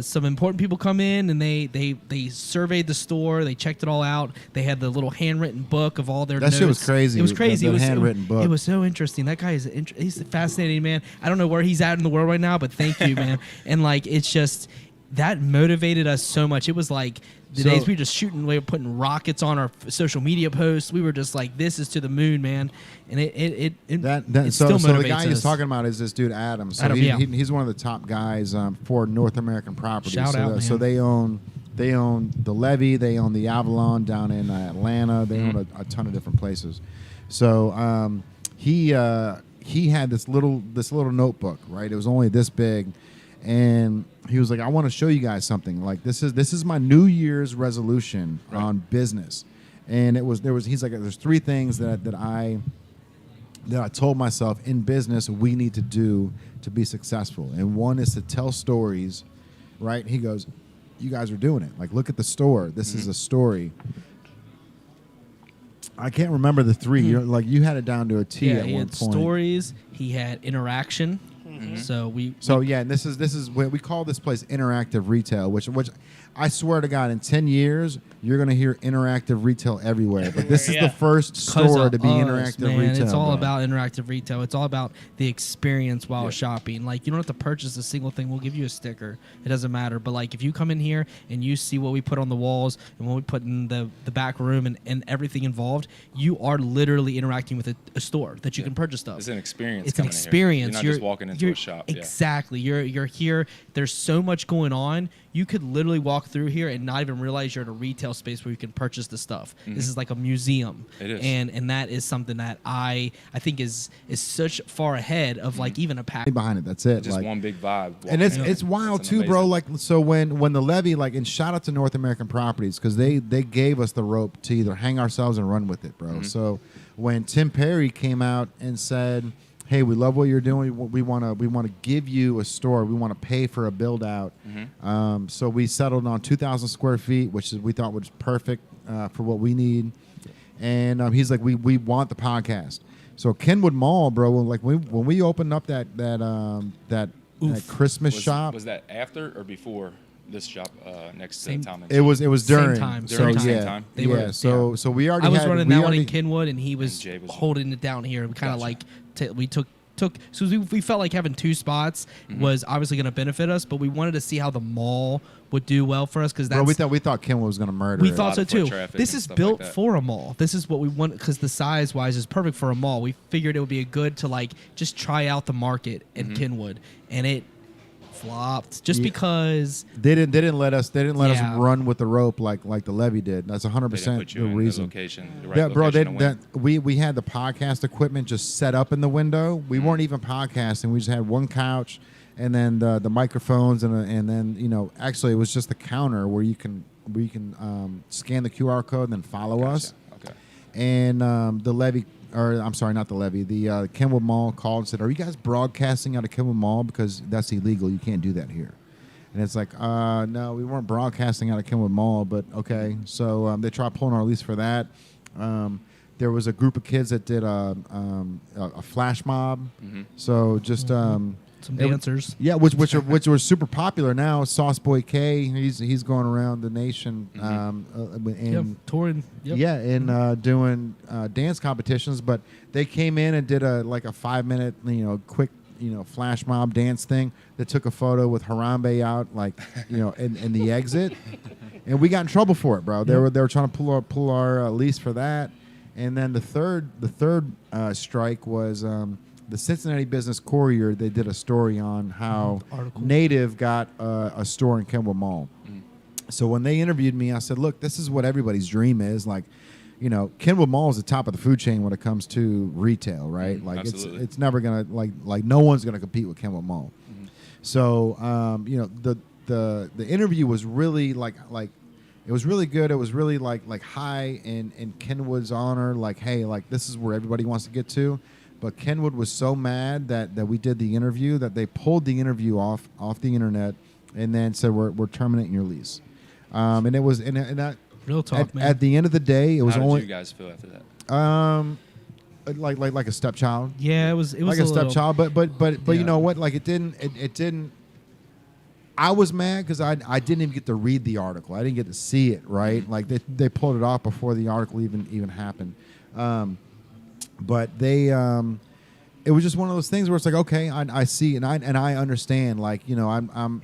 some important people come in, and they surveyed the store. They checked it all out. They had the little handwritten book of all their notes. That shit was crazy. It was crazy. The It was handwritten book. It was so interesting. That guy he's a fascinating man. I don't know where he's at in the world right now, but thank you, man. And like it's just that motivated us so much. It was like the days we were just shooting, we were putting rockets on our social media posts. We were just like, this is to the moon, man. And it still motivates the guy us. he's talking about is this dude Adam. So Adam, he's one of the top guys for North American properties. Shout out, man. So they own the Levee, they own the Avalon down in Atlanta. They own a ton of different places. So he had this little notebook, right? It was only this big, and he was like, I want to show you guys something. Like this is my New Year's resolution on business. And he's like, there's three things that I told myself in business we need to do to be successful. And one is to tell stories, right? He goes, you guys are doing it. Like, look at the store. This is a story. I can't remember the three. You had it down to a T at one point. He had stories. He had interaction. So and this is what we call this place interactive retail, which I swear to God, in 10 years you're gonna hear interactive retail everywhere. But this is the first store to be interactive retail. It's all about interactive retail. It's all about the experience while shopping. Like you don't have to purchase a single thing. We'll give you a sticker. It doesn't matter. But like if you come in here and you see what we put on the walls and what we put in the back room and everything involved, you are literally interacting with a store that you can purchase stuff. It's an experience. It's an experience. You're not just walking into a shop. Exactly. You're here. There's so much going on. You could literally walk through here and not even realize you're in a retail space where you can purchase the stuff. This is like a museum. It is. And that is something that I think is such far ahead of like even a pack behind it. That's it. Just like, one big vibe. And it's wild too, bro. Like so when the levee, like, and shout out to North American Properties because they gave us the rope to either hang ourselves and run with it, bro. So when Tim Perry came out and said, hey, we love what you're doing. We want to give you a store. We want to pay for a build out. So we settled on 2,000 square feet, which we thought was perfect for what we need. And he's like, we want the podcast. So Kenwood Mall, bro. Like when we opened up that Christmas shop, was that after or before this shop next to Tom and it was during. Same time. So During yeah, time. So we already. I was had, running we that already, one in Kenwood, and he was Jay was holding it down here. And kind of like we took. So we felt like having two spots was obviously going to benefit us, but we wanted to see how the mall would do well for us because that's. Bro, we thought Kenwood was going to murder. We it. thought so too. This is built like for a mall. This is what we want because the size wise is perfect for a mall. We figured it would be a good to like just try out the market in Kenwood, and it flopped just because they didn't let us run with the rope like the levee did. That's 100% the reason. We had the podcast equipment just set up in the window. We weren't even podcasting. We just had one couch and then the microphones, and then actually it was just the counter where you can scan the QR code and then follow us. Okay. And the levy, or I'm sorry, not the levy, the Kenwood Mall called and said, "Are you guys broadcasting out of Kenwood Mall? Because that's illegal. You can't do that here." And it's like, no, we weren't broadcasting out of Kenwood Mall, but okay. So they tried pulling our lease for that. There was a group of kids that did a flash mob. Mm-hmm. So just some dancers. Which were super popular now. Sauce Boy K, he's going around the nation, and touring. Yep. Yeah, and doing dance competitions. But they came in and did a 5-minute, quick, flash mob dance thing. They took a photo with Harambe out, in the exit, and we got in trouble for it, bro. They were trying to pull our lease for that. And then the third strike was the Cincinnati Business Courier. They did a story on how Native got a store in Kenwood Mall. Mm. So when they interviewed me, I said, "Look, this is what everybody's dream is. Like, Kenwood Mall is the top of the food chain when it comes to retail, right? Like, absolutely. it's never gonna like no one's gonna compete with Kenwood Mall." Mm-hmm. So the interview was really like. It was really good. It was really like high in Kenwood's honor. Like, hey, like this is where everybody wants to get to. But Kenwood was so mad that we did the interview that they pulled the interview off the internet and then said we're terminating your lease. And it was and that real talk, man. At the end of the day, it was How only. How did you guys feel after that? Like a stepchild. Yeah, it was like a stepchild. But you know what? Like it didn't. I was mad because I didn't even get to read the article. I didn't get to see it, right? Like they pulled it off before the article even happened. But it was just one of those things where it's like, okay, I see and I understand. Like I'm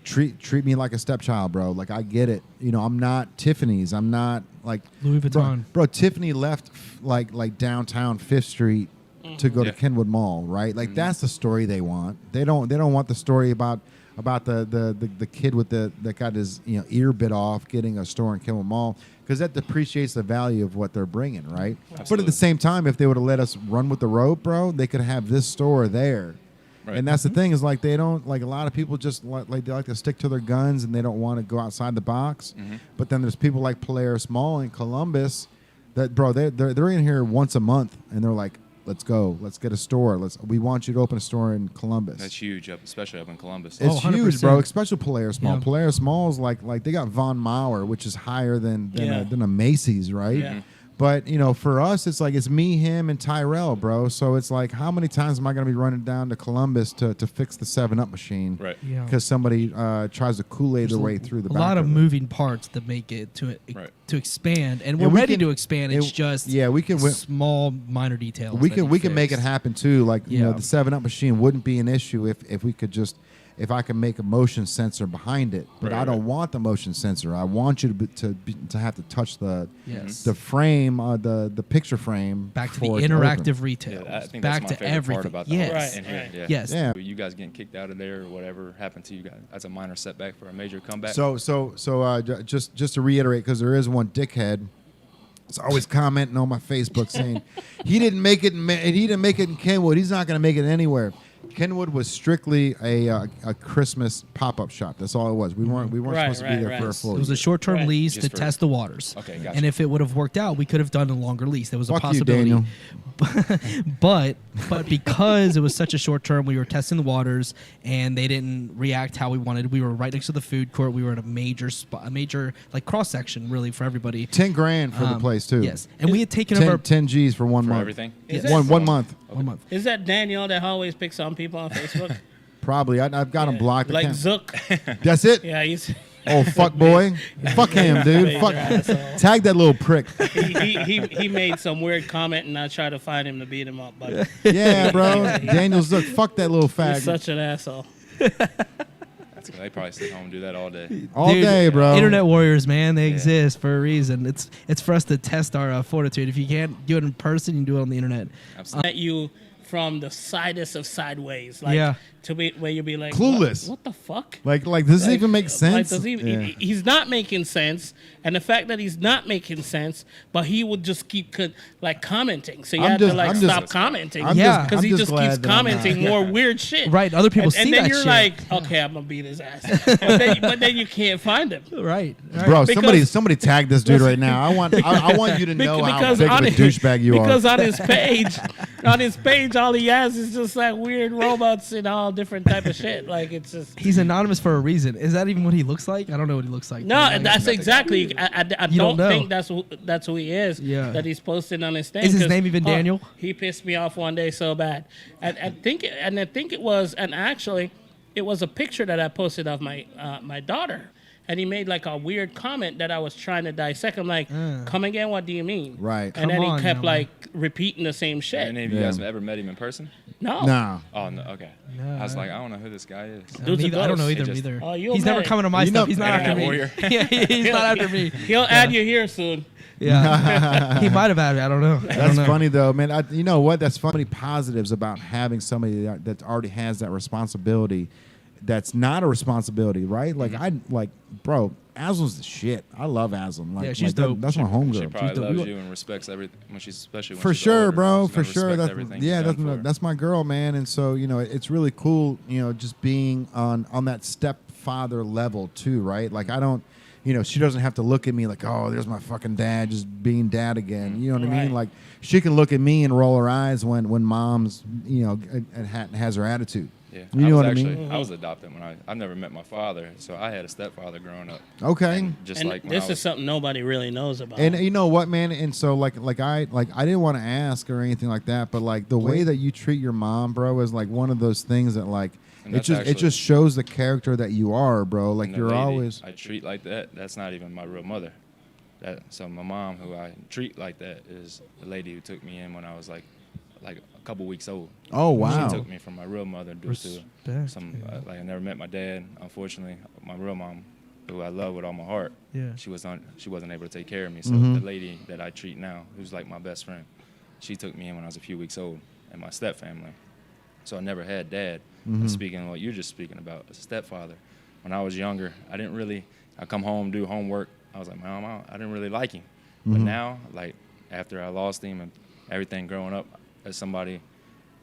treat me like a stepchild, bro. Like I get it. I'm not Tiffany's. I'm not like Louis Vuitton. Bro, Tiffany left like downtown 5th Street to go to Kenwood Mall, right? Like that's the story they want. They don't want the story about the kid that got his ear bit off getting a store in Kenwood Mall, because that depreciates the value of what they're bringing, right? Absolutely. But at the same time, if they would have let us run with the rope, bro, they could have this store there. Right. And that's the thing is like they don't like a lot of people just like they like to stick to their guns and they don't want to go outside the box. Mm-hmm. But then there's people like Polaris Mall in Columbus that, bro, they're in here once a month and they're like, let's go. Let's get a store. We want you to open a store in Columbus. That's huge, especially up in Columbus. It's huge, bro. Especially Polaris Mall. Yeah. Polaris Mall is like they got Von Mauer, which is higher than a Macy's, right? Yeah. But for us, it's like it's me, him, and Tyrell, bro. So it's like, how many times am I going to be running down to Columbus to fix the 7-Up machine? Right. Yeah. Because somebody tries to Kool-Aid their way through the back. A lot of moving parts that make it to expand, and we're ready to expand. It's just we can small minor details. We can make it happen too. Like the 7-Up machine wouldn't be an issue if we could just. If I can make a motion sensor behind it, but I don't want the motion sensor. I want you to have to touch the frame, the picture frame. Back to the interactive retail. Yeah, I think back that's my to favorite everything. part about the Right. Yes. Yeah. You guys getting kicked out of there or whatever happened to you guys? That's a minor setback for a major comeback. So just to reiterate, because there is one dickhead. It's always commenting on my Facebook saying he didn't make it. He didn't make it in Kenwood. He's not going to make it anywhere. Kenwood was strictly a Christmas pop-up shop. That's all it was. We weren't supposed to be there for a full year. It was a short-term lease to test the waters. Okay, gotcha. And if it would have worked out, we could have done a longer lease. There was a possibility. You, but because it was such a short term, we were testing the waters, and they didn't react how we wanted. We were right next to the food court. We were at a major like cross section really for everybody. $10,000 for the place too. Yes, and we had taken over 10 G's for 1 month. Everything. Yes. One month. Okay. 1 month. Is that Daniel that always picks on people on Facebook? Probably. I've got him blocked. Like Zook. That's it? Yeah, he's... Oh, fuck boy. Fuck him, dude. Fuck. Tag that little prick. He made some weird comment, and I tried to find him to beat him up. But yeah, bro. Daniel Zook. Fuck that little fag. He's such an asshole. They probably sit home and do that all day. All day, bro. Internet warriors, man. They exist for a reason. It's for us to test our fortitude. If you can't do it in person, you can do it on the internet. Absolutely. You from the sidest of sideways. Like, to be where you'll be like clueless. What the fuck? Like does it even make sense? He's not making sense, and the fact that he's not making sense, but he would just keep commenting. So you have to stop commenting. Because he just keeps commenting more weird shit. Right, other people see that shit. And then you're like, okay, I'm gonna beat his ass. but then you can't find him. Right. Bro, somebody tag this dude right now. I want you to know how big of a douchebag you are. Because on his page, all he has is just like weird robots and all different type of shit. Like it's just he's anonymous for a reason. Is that even what he looks like? I don't know what he looks like. No, that's exactly. I don't think that's who he is. Yeah. That he's posting on his thing. Is his name even Daniel? He pissed me off one day so bad. I think it was, and actually, it was a picture that I posted of my daughter. And he made like a weird comment that I was trying to dissect. I'm like, come again? What do you mean? Right. And then he kept repeating the same shit. Any of you guys ever met him in person? No. No. Oh, no. Okay. No. I was like, I don't know who this guy is. I don't know either. Oh, he's never coming to my stuff. He's not after me. Yeah, he's not after me. He'll add you here soon. Yeah. He might have added. I don't know. That's funny though, man. You know what? That's funny positives about having somebody that already has that responsibility. That's not a responsibility, right? Like bro, Aslan's the shit. I love Aslan. Like, she's dope. That's my homegirl. She probably loves you and respects everything especially when for she's sure, older. bro. She's For sure. That's my girl, man. And so it's really cool. Just being on that stepfather level too, right? Like I don't. She doesn't have to look at me like, oh, there's my fucking dad just being dad again. You know what I mean? Like she can look at me and roll her eyes when mom's has her attitude. Yeah, you know what I mean? I was adopted when I never met my father, so I had a stepfather growing up. Okay, and this is something nobody really knows about. And you know what, man? And so like I didn't want to ask or anything like that, but like the way that you treat your mom, bro, is like one of those things that like it just shows the character that you are, bro. Like you're always. I treat like that. That's not even my real mother. So my mom, who I treat like that, is the lady who took me in when I was like a couple weeks old. Oh wow! She took me from my real mother due to some I never met my dad. Unfortunately, my real mom, who I love with all my heart, she wasn't able to take care of me. So the lady that I treat now, who's like my best friend, she took me in when I was a few weeks old, and my stepfamily. So I never had dad. And speaking of what you're just speaking about, as a stepfather, when I was younger, I come home, do homework. I was like, Mom, I didn't really like him. But now, like after I lost him and everything growing up, as somebody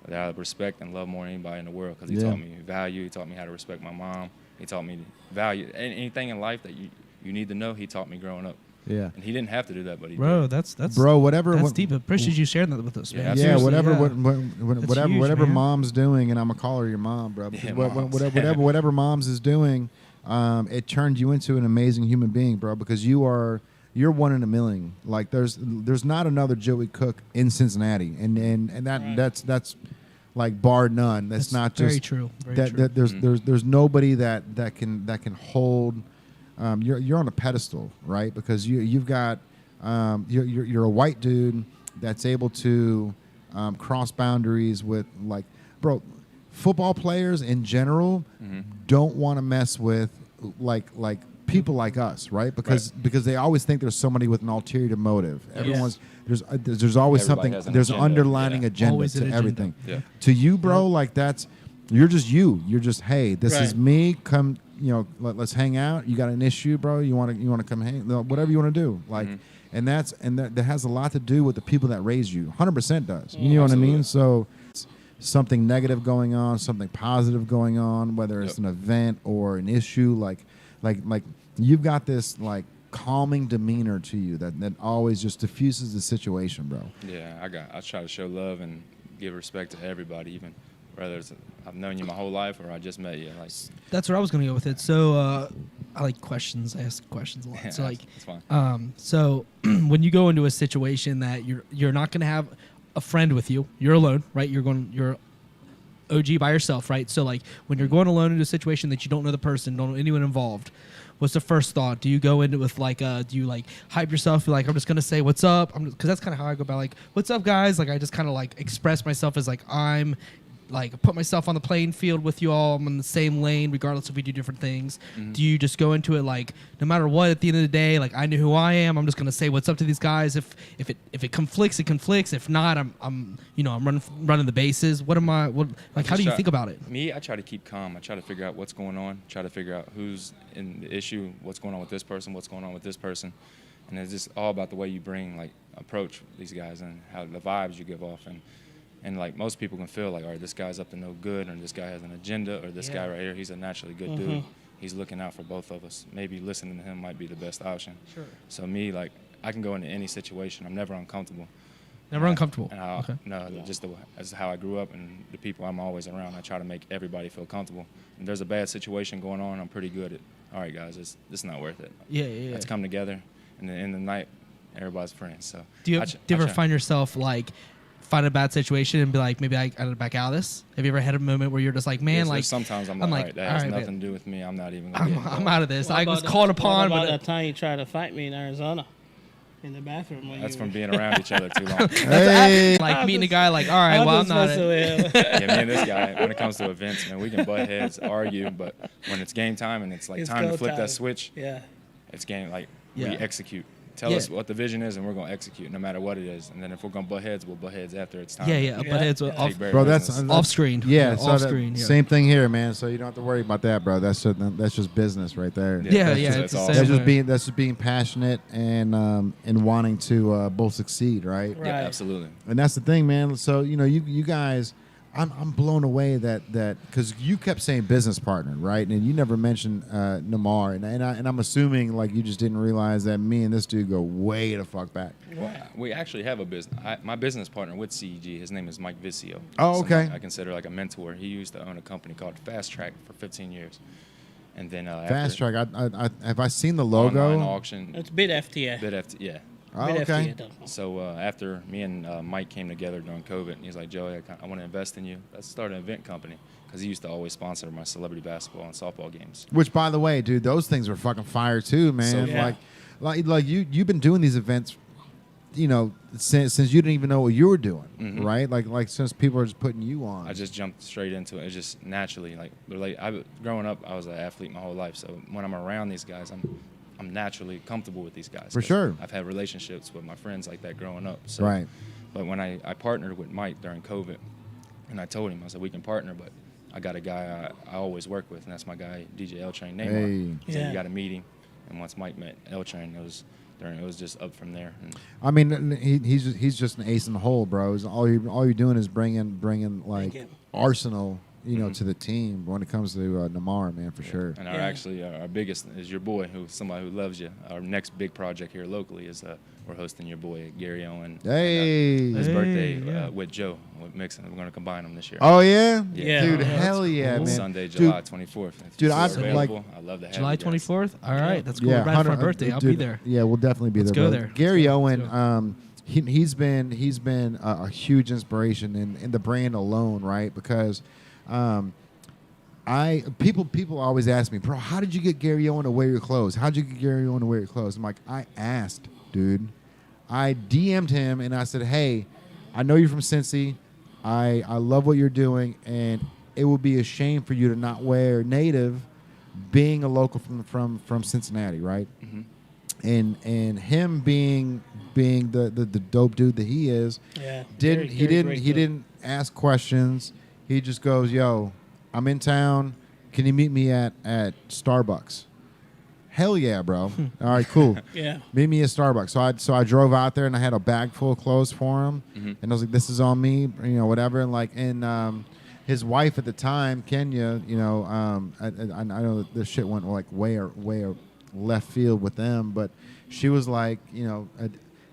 that I respect and love more than anybody in the world, because he taught me value. He taught me how to respect my mom. He taught me value. Anything in life that you need to know, he taught me growing up. Yeah. And he didn't have to do that, but he did. That's whatever. That's deep. Appreciate you sharing that with us, man. Yeah, whatever mom's doing, and I'm gonna call her your mom, bro. Because whatever mom's is doing, it turned you into an amazing human being, bro. Because you're one in a million. Like there's not another Joey Cook in Cincinnati, and that's like bar none. That's not just very true. Very true. There's nobody that can hold. You're on a pedestal, right? Because you've got you're a white dude that's able to cross boundaries with, like, bro, football players in general don't want to mess with like people like us, right? Because they always think there's somebody with an ulterior motive. Everyone's there's always something. There's an underlining agenda to everything. Yeah. To you, bro, like you're just you. You're just, hey, this is me. Come, let's hang out. You got an issue, bro? You want to come hang? Whatever you want to do, like, and that has a lot to do with the people that raised you. 100% does. You know what I mean? So something negative going on, something positive going on, whether it's an event or an issue, like you've got this like calming demeanor to you that always just diffuses the situation, bro. Yeah, I try to show love and give respect to everybody, even whether it's I've known you my whole life or I just met you. Like, that's where I was going to go with it. So I like questions. I ask questions a lot. Yeah, so like, that's fine. So when you go into a situation that you're not going to have a friend with you, you're alone, right? You're OG by yourself, right? So like when you're going alone into a situation that you don't know the person, don't know anyone involved, what's the first thought? Do you go into it with like, do you like hype yourself? You're like, I'm just gonna say what's up, because that's kind of how I go about, like, what's up, guys? Like I just kind of like express myself as like I'm like put myself on the playing field with you all. I'm in the same lane, regardless if we do different things. Do you just go into it like, no matter what, at the end of the day, like I know who I am. I'm just gonna say what's up to these guys. If it conflicts, it conflicts. If not, I'm running the bases. How do you think about it? Me, I try to keep calm. I try to figure out what's going on. Try to figure out who's in the issue, what's going on with this person, what's going on with this person, and it's just all about the way you approach these guys and how the vibes you give off. And like most people can feel like, all right, this guy's up to no good, or this guy has an agenda, or this guy right here, he's a naturally good dude. He's looking out for both of us. Maybe listening to him might be the best option. Sure. So me, like, I can go into any situation. I'm never uncomfortable. Never uncomfortable. Just as how I grew up and the people I'm always around, I try to make everybody feel comfortable. If there's a bad situation going on, I'm pretty good at, all right, guys, it's not worth it. Yeah. Let's come together, and then in the night, everybody's friends. So do you ever find yourself like find a bad situation and be like, maybe I gotta back out of this? Have you ever had a moment where you're just like, man, like sometimes I'm like, all right, that has nothing to do with me. I'm not even. I'm out of this. I was called upon. What about that time you tried to fight me in Arizona, in the bathroom? That's from being around each other too long. Like meeting a guy, like, all right, well, I'm not. Yeah, me and this guy, when it comes to events, man, we can butt heads, argue, but when it's game time and it's like time to flip that switch, it's game. Like we execute. Tell us what the vision is, and we're going to execute no matter what it is. And then if we're going to butt heads, we'll butt heads after it's time. Butt heads off. Bro, that's off screen. Yeah, off screen. Same thing here, man. So you don't have to worry about that, bro. That's just business right there. That's just being passionate and wanting to both succeed, right? Yeah, absolutely. And that's the thing, man. So you guys. I'm blown away that because you kept saying business partner, right? And you never mentioned Namar, and I'm assuming like you just didn't realize that me and this dude go way the fuck back. Well, we actually have a business. My business partner with CEG, his name is Mike Vicio. Oh, okay. I consider like a mentor. He used to own a company called Fast Track for 15 years, and then Fast Track. I have I seen the logo? Online auction. It's Bid FTA. Bid FTA. Yeah. Oh, okay. So after me and Mike came together during COVID, and he's like, Joey, I want to invest in you. Let's start an event company, because he used to always sponsor my celebrity basketball and softball games. Which, by the way, dude, those things were fucking fire too, man. So, like you've been doing these events, since you didn't even know what you were doing, right? Like since people are just putting you on. I just jumped straight into it. It's just naturally growing up, I was an athlete my whole life. So when I'm around these guys, I'm naturally comfortable with these guys. For sure. I've had relationships with my friends like that growing up. So, right. But when I partnered with Mike during COVID, and I told him, I said, we can partner, but I got a guy I always work with, and that's my guy, DJ L Train Neymar. Hey. So you got a meeting, and once Mike met L Train, it was just up from there. And I mean, he's just an ace in the hole, bro. All you're doing is bringing like arsenal. To the team when it comes to Namar, man, for sure. And our biggest is your boy, somebody who loves you. Our next big project here locally is we're hosting your boy Gary Owen. Hey, his birthday with Joe with Mixon. We're going to combine them this year. Oh yeah, yeah, dude, hell yeah, cool. Man. Sunday, July 24th. Dude, I love to have July 24th. All right, that's cool. Yeah, right for my birthday. I'll be there. Yeah, we'll definitely be Let's there. Go there. Gary Owen, he's been a huge inspiration in the brand alone, right? Because. People always ask me, bro, how did you get Gary Owen to wear your clothes? How'd you get Gary Owen to wear your clothes? I'm like, I asked, dude. I DM'd him and I said, hey, I know you're from Cincy. I love what you're doing, and it would be a shame for you to not wear Native, being a local from Cincinnati, right? Mm-hmm. And him being the dope dude that he is, he didn't ask questions. He just goes, yo, I'm in town. Can you meet me at Starbucks? Hell yeah, bro. All right, cool. Yeah. Meet me at Starbucks. So I drove out there and I had a bag full of clothes for him. Mm-hmm. And I was like, this is on me, whatever. And his wife at the time, Kenya, I know that this shit went like way left field with them, but she was like,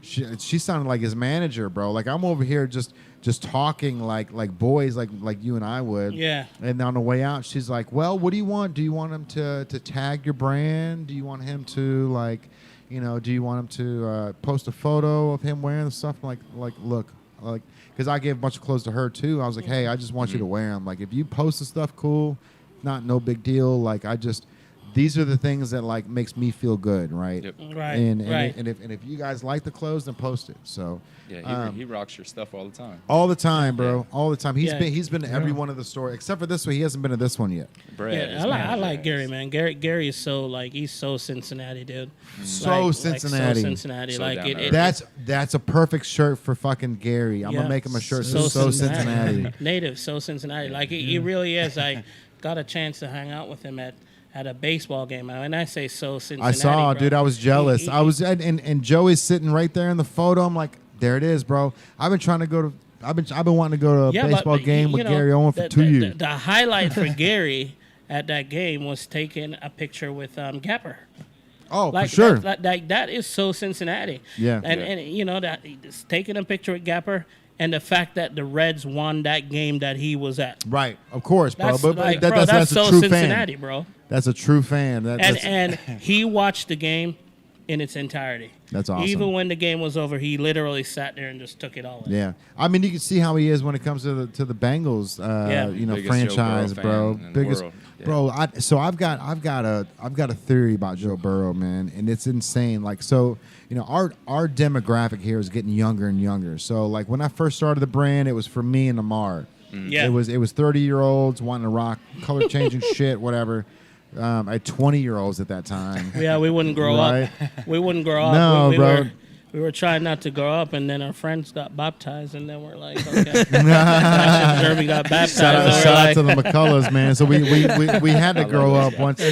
she sounded like his manager, bro. Like I'm over here just talking like boys, like you and I would. Yeah. And on the way out, she's like, "Well, what do you want? Do you want him to tag your brand? Do you want him to do you want him to post a photo of him wearing the stuff?" I'm like, look, because I gave a bunch of clothes to her too. I was like, "Hey, I just want you to wear them. Like, if you post the stuff, cool. No big deal. Like, I just these are the things that like makes me feel good, right? Yep. Right. And if you guys like the clothes, then post it. So Yeah, he rocks your stuff all the time. all the time, bro. Yeah. All the time. He's been to every one of the stores except for this one. He hasn't been to this one yet. Brad, Yeah, I like Gary, man. Gary is so like he's so Cincinnati, dude. So Cincinnati. So Cincinnati. So like down it, to it, That's a perfect shirt for fucking Gary. I'm Yeah. gonna make him a shirt. So So Cincinnati. Cincinnati. Native, so Cincinnati. Like he really is. I got a chance to hang out with him at a baseball game. And I say so Cincinnati. I saw, bro. dude. I was jealous. I was, and Joey's sitting right there in the photo. I'm like, there it is, bro. I've been trying to go to. I've been wanting to go to a baseball game with Gary Owen for 2 years. The highlight for Gary at that game was taking a picture with Gapper. Oh, Like, for sure. That is so Cincinnati. Yeah. And you know that he's taking a picture with Gapper, and the fact that the Reds won that game that he was at. Right, of course, bro. That's But like, that's that's a so true Cincinnati, fan. bro. That's a true fan. And he watched the game in its entirety. That's awesome. Even when the game was over, he literally sat there and just took it all in. Yeah, I mean, you can see how he is when it comes to the Bengals, Biggest franchise, Joe Burrow bro. fan in the Biggest, world. Yeah. bro. I've got a theory about Joe Burrow, man, and it's insane. Like, so our demographic here is getting younger and younger. So like when I first started the brand, it was for me and Amar. Yeah. It was 30-year-olds wanting to rock color changing shit, whatever. I had 20-year-olds at that time. Yeah, we wouldn't grow Right. up. We wouldn't grow up. No, we bro. We were trying not to grow up, and then our friends got baptized, and then we're like, okay. Jeremy got baptized. Shout and we're out like, to the McCulloughs, man. So we had to grow up once.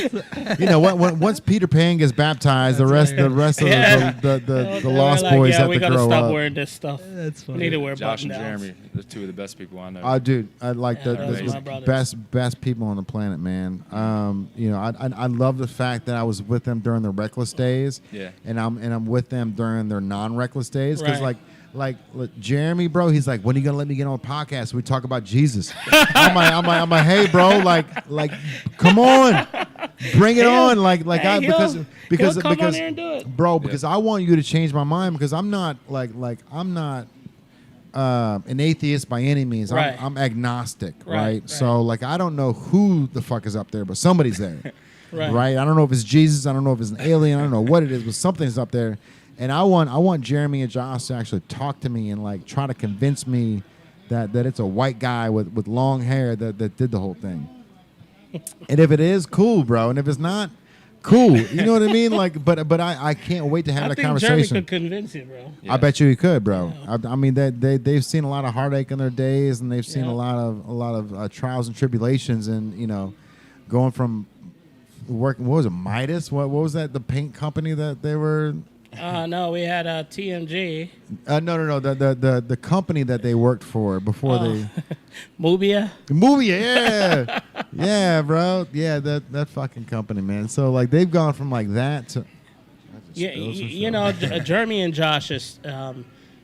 Once Peter Pan gets baptized, the rest of Yeah. the we're Lost like, Boys yeah, have we to gotta grow stop up. wearing this stuff. That's We funny. need to wear Josh and button-downs. Jeremy, the two of the best people I know. Dude, I like Yeah, those are my the brothers. best people on the planet, man. I love the fact that I was with them during their reckless days. Yeah. And I'm with them during their non-reckless days because Right. like Jeremy, bro, he's like, when are you gonna let me get on a podcast? We talk about Jesus. I'm like, hey, bro, like, come on, bring it on, because he'll come on here and do it. bro, because I want you to change my mind because I'm not I'm not an atheist by any means. Right. I'm agnostic, Right, right? right. So like I don't know who the fuck is up there, but somebody's there. Right. I don't know if it's Jesus, I don't know if it's an alien, I don't know what it is, but something's up there. And I want Jeremy and Josh to actually talk to me and like try to convince me that it's a white guy with long hair that did the whole thing. And if it is, cool, bro. And if it's not, cool. You know what I mean? Like, but I can't wait to have I that think conversation. Jeremy could convince you, bro. Yeah. I bet you he could, bro. I mean, they've seen a lot of heartache in their days, and they've seen Yeah. a lot of trials and tribulations, and going from working. What was it, Midas? What was that? The paint company that they were. No, we had TMG. No. The company that they worked for before they. Mubia. Movie, yeah, yeah, bro, yeah, that fucking company, man. So like they've gone from like that to. Yeah, Jeremy and Josh's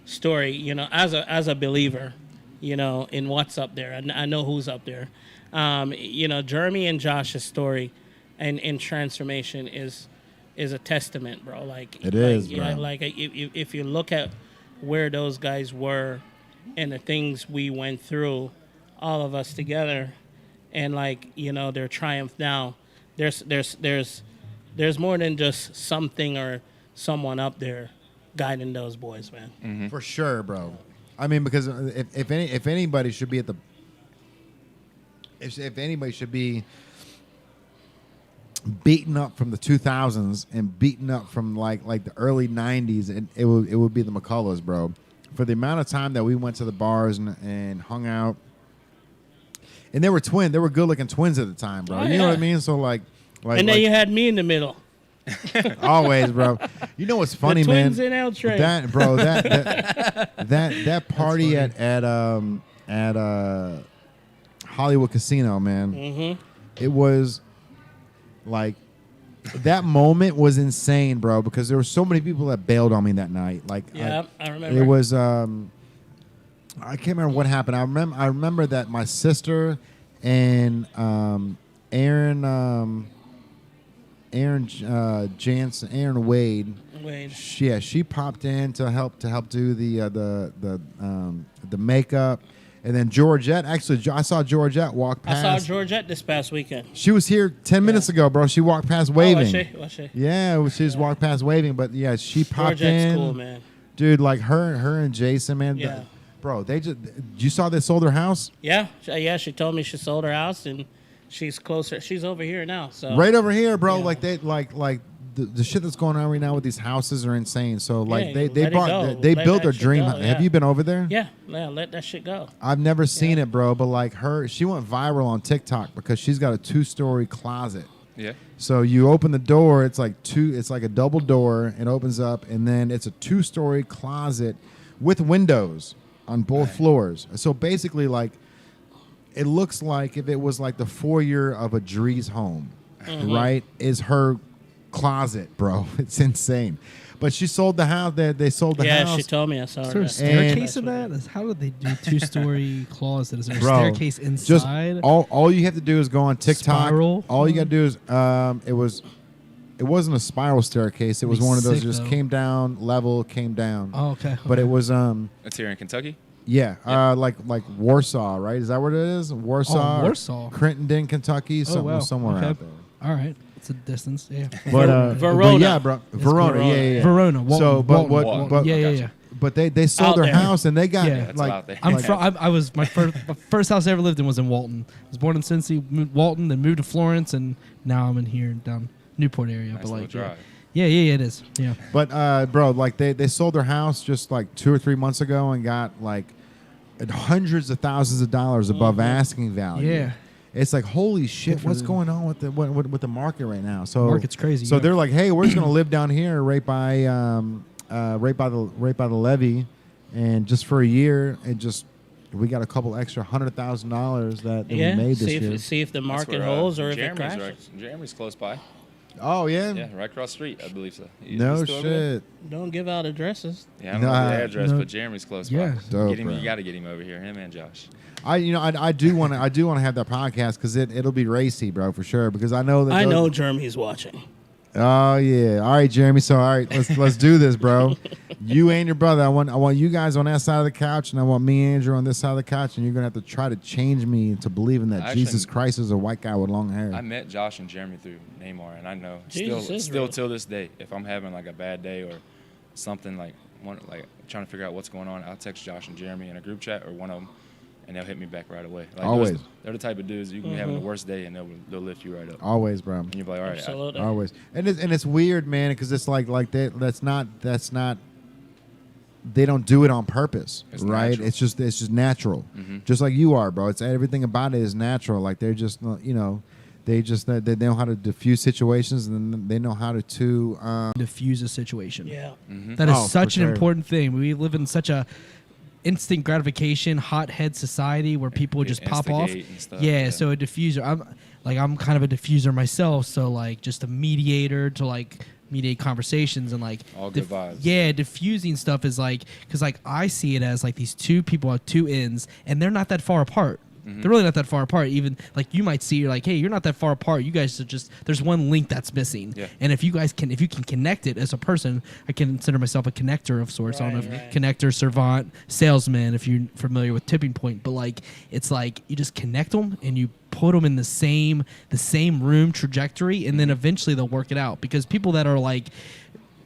story, as a believer, in what's up there. I know who's up there. Jeremy and Josh's story and in transformation is a testament, bro. Like It is, bro. bro. Like if you look at where those guys were and the things we went through, all of us together, and their triumph now. There's more than just something or someone up there guiding those boys, man. Mm-hmm. For sure, bro. I mean, because if anybody should be if anybody should be beaten up from the 2000s and beaten up from like the early 90s, it would be the McCulloughs, bro. For the amount of time that we went to the bars and hung out, and they were good-looking twins at the time, bro. Oh, you know what I yeah. mean? So like And then you had me in the middle. always, bro. You know what's funny, the man? twins in L Train. That bro, that party at Hollywood Casino, man. Mm-hmm. It was like that moment was insane, bro, because there were so many people that bailed on me that night. Like, Yeah, I remember. it was I can't remember what happened. I remember that my sister and Aaron Jansen, Aaron Wade. She popped in to help do the makeup, And then Georgette, actually, I saw Georgette walk past. I saw Georgette this past weekend. She was here 10 minutes ago, bro. She walked past waving. Oh, was she? Yeah, she just walked past waving. But yeah, she popped Georgette's in. cool, man. Dude, like her and Jason, man. Yeah. Bro, you saw they sold their house? Yeah. She told me she sold her house and she's closer. She's over here now. So right over here, bro. Yeah. Like they like the shit that's going on right now with these houses are insane. So like Yeah, they built their dream. Go, yeah. Have you been over there? Yeah, let that shit go. I've never seen it, bro. But like she went viral on TikTok because she's got a 2-story closet. Yeah. So you open the door, it's like a double door. It opens up, and then it's a 2-story closet with windows on both floors. So basically, like, it looks like if it was like the foyer of a Dree's home, right? Is her closet, bro. It's insane. But she sold the house. They sold the house. Yeah, she told me. I saw Is there her. a staircase in that? How did they do 2-story closet? Is there a staircase inside? Just all you have to do is go on TikTok. Spiral? All you got to do is it wasn't a spiral staircase. It was one of those just came down level, came down. Oh, okay. But it was It's here in Kentucky. yeah, like Warsaw, right? Is that what it is? Warsaw. Oh, Warsaw. Crittenden, Kentucky, somewhere Okay. out there. All right. It's a distance. Yeah. But Verona. but yeah, bro. Verona. Yeah. Verona. Walton, So, but Walton. what? But Yeah. But they sold Out their there. house and they got Yeah. That's like out there. I was my first house I ever lived in was in Walton. I was born in Cincy, moved Walton, then moved to Florence, and now I'm in here down Newport area. Nice but like, little drive. yeah, it is. Yeah. But bro, like they sold their house just like 2 or 3 months ago and got like hundreds of thousands of dollars above asking value. Yeah. It's like, holy shit, Good for what's them. going on with the market right now? So Market's crazy, So yeah. they're like, hey, we're just gonna live down here right by the levee, and just for a year, we got a couple extra $100,000 that we made this year. See if the That's market where, holds or if it Jeremy's crashes. right. Jeremy's close by. Oh yeah, Yeah, right across the street, I believe so. no You still over there? shit. Don't give out addresses. Yeah, I don't know Nah. the address, No. but Jeremy's close Yeah. by. Dope, Get him, bro. you got to get him over here, him and Josh. I do want to have that podcast because it'll be racy, bro, for sure. Because I know that I know Jeremy's watching. Oh yeah. All right, Jeremy. So all right, let's do this, bro. You and your brother. I want you guys on that side of the couch, and I want me and Andrew on this side of the couch, and you're gonna have to try to change me into believing that Actually, Jesus Christ is a white guy with long hair. I met Josh and Jeremy through Neymar, and I know Jesus is still real. till this day, if I'm having like a bad day or something like trying to figure out what's going on, I'll text Josh and Jeremy in a group chat or one of them, and they'll hit me back right away. Like Always. they're the type of dudes you can be having the worst day, and they'll lift you right up. Always, bro. And you'll be like, all right, Absolutely. Always. And it's weird, man, because it's like that's not. They don't do it on purpose, It's right? natural. It's just natural, just like you are, bro. It's everything about it is natural. Like they're just, they know how to diffuse situations, and then they know how to Diffuse a situation. Yeah. That is Oh, for such an sure. important thing. We live in such a instant gratification, hothead society where people just pop off. Instigate and stuff, Yeah, yeah. so a diffuser. I'm kind of a diffuser myself. So like just a mediator to like mediate conversations and like All good vibes. Yeah, diffusing stuff is like because like I see it as like these two people at two ends and they're not that far apart. They're really not that far apart. Even like you might see, you're like, hey, you're not that far apart. You guys are just there's one link that's missing. Yeah. And if you can connect it as a person, I consider myself a connector of sorts. I don't know if Right. connector, servant, salesman, if you're familiar with tipping point. But like it's like you just connect them and you put them in the same room trajectory, and then eventually they'll work it out. Because people that are like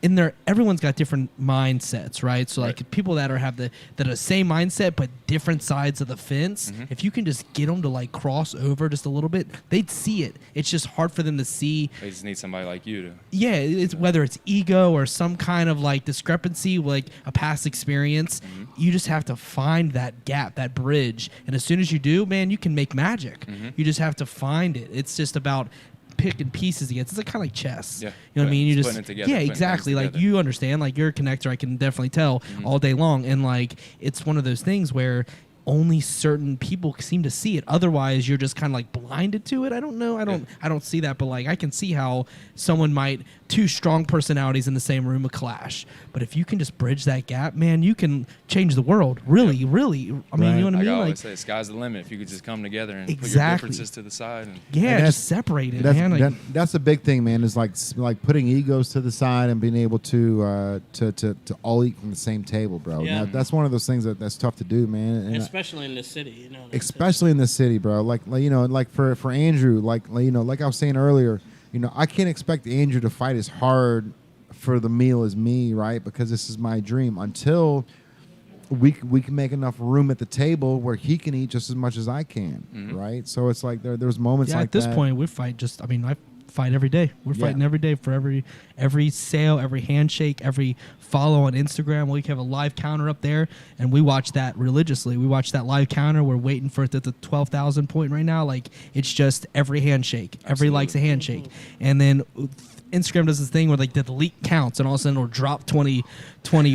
in there, everyone's got different mindsets, right? So like people that have the same mindset but different sides of the fence. If you can just get them to like cross over just a little bit, they'd see it. It's just hard for them to see. They just need somebody like you to. Yeah, it's whether it's ego or some kind of like discrepancy, like a past experience. You just have to find that gap, that bridge, and as soon as you do, man, you can make magic. You just have to find it. It's just about picking pieces together. It's like kind of like chess. Yeah. You know what I mean? You Just just putting it together, yeah, putting things exactly. Like together. you understand. Like you're a connector. I can definitely tell all day long. And like it's one of those things where only certain people seem to see it. Otherwise, you're just kind of like blinded to it. I don't know. I don't see that. But like I can see how someone might two strong personalities in the same room, a clash. But if you can just bridge that gap, man, you can change the world. Really, really. I mean, you know what I mean? I always like, say, sky's the limit. If you could just come together and put your differences to the side. And just separate it, man. That's a big thing, man. Is like putting egos to the side and being able to all eat from the same table, bro. Yeah. That's one of those things that's tough to do, man. And especially in the city, you know. Especially in the city, bro. Like you know, like for Andrew, like you know, like I was saying earlier, you know, I can't expect Andrew to fight as hard for the meal as me, right? Because this is my dream. Until we can make enough room at the table where he can eat just as much as I can, right? So it's like there's moments like that. At this point, we fight I fight every day. We're fighting every day for every sale, every handshake, every follow on Instagram. We have a live counter up there, and we watch that religiously. We watch that live counter. We're waiting for it at the 12,000 point right now. Like, it's just every handshake. Every like's a handshake. And then Instagram does this thing where like the delete counts, and all of a sudden it'll drop 20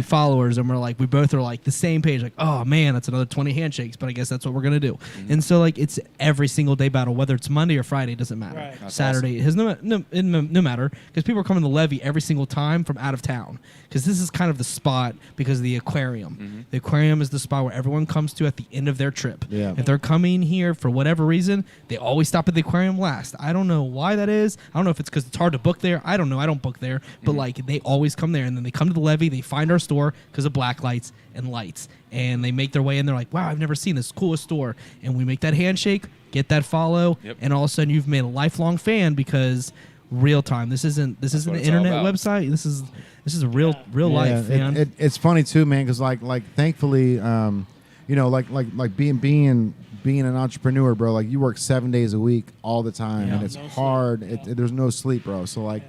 followers, and we both are like the same page, like, oh man, that's another 20 handshakes, but I guess that's what we're gonna do. And so like it's every single day battle, whether it's Monday or Friday, it doesn't matter. Right. Saturday, awesome. It has no matter, because people are coming to Levy every single time from out of town, because this is kind of the spot because of the aquarium. The aquarium is the spot where everyone comes to at the end of their trip. If they're coming here for whatever reason, they always stop at the aquarium last. I don't know why that is. I don't know if it's because it's hard to book there. I don't know. I don't book there, but like they always come there, and then they come to the Levy. They find our store because of black lights and lights, and they make their way in. They're like, "Wow, I've never seen this coolest store." And we make that handshake, get that follow, and all of a sudden you've made a lifelong fan because real time. This isn't an internet website. This is a real life, man. It's funny too, man, because like thankfully, you know, like being an entrepreneur, bro, like you work 7 days a week all the time, and it's hard. There's no sleep, bro. So like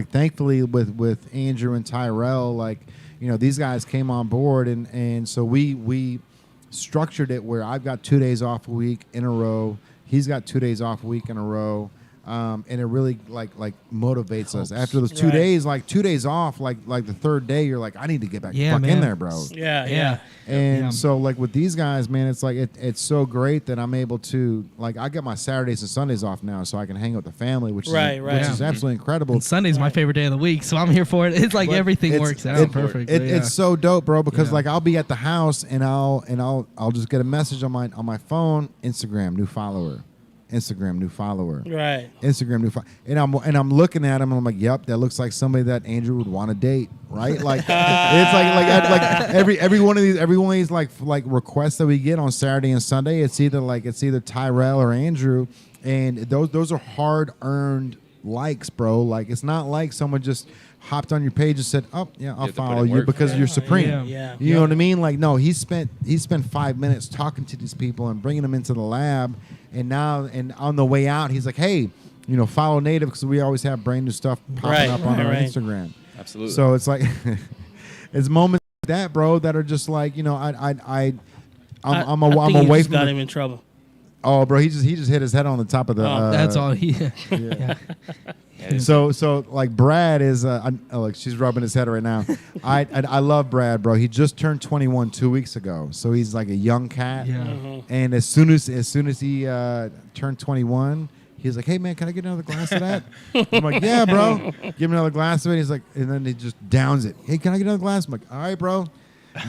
thankfully with Andrew and Tyrell, like, you know, these guys came on board, and so we structured it where I've got 2 days off a week in a row. He's got 2 days off a week in a row. And it really like motivates us after those 2 days. Like 2 days off, like the third day, you're like, I need to get back in there, bro. And so like with these guys, man, it's like it's so great that I'm able to, like, I get my Saturdays and Sundays off now, so I can hang out with the family, which is absolutely incredible. And Sunday's my favorite day of the week, so I'm here for it. It's like everything works out perfect. It's so dope, bro, because like I'll be at the house and I'll just get a message on my phone, Instagram, new follower. Instagram, new follower. Right. Instagram, new follower. And I'm looking at him, and I'm like, yep, that looks like somebody that Andrew would want to date, right? Like it's like every one of these like requests that we get on Saturday and Sunday, it's either Tyrell or Andrew, and those are hard earned likes, bro. Like, it's not like someone just hopped on your page and said, "Oh, yeah, I'll follow you because you're supreme." You know what I mean? Like, no, he spent 5 minutes talking to these people and bringing them into the lab, and on the way out, he's like, "Hey, you know, follow Native," because we always have brand new stuff popping up on our Instagram. Absolutely. So it's like it's moments like that, bro, that are just like, you know, I'm away from. Got him in trouble. Oh, bro, he just hit his head on the top of the. That's all. So like Brad is look, she's rubbing his head right now. I love Brad, bro. He just turned 21 2 weeks ago, so he's like a young cat. And as soon as he turned 21, he's like, "Hey man, can I get another glass of that?" I'm like, "Yeah, bro, give me another glass of it." He's like, and then he just downs it. "Hey, can I get another glass?" I'm like, "All right, bro."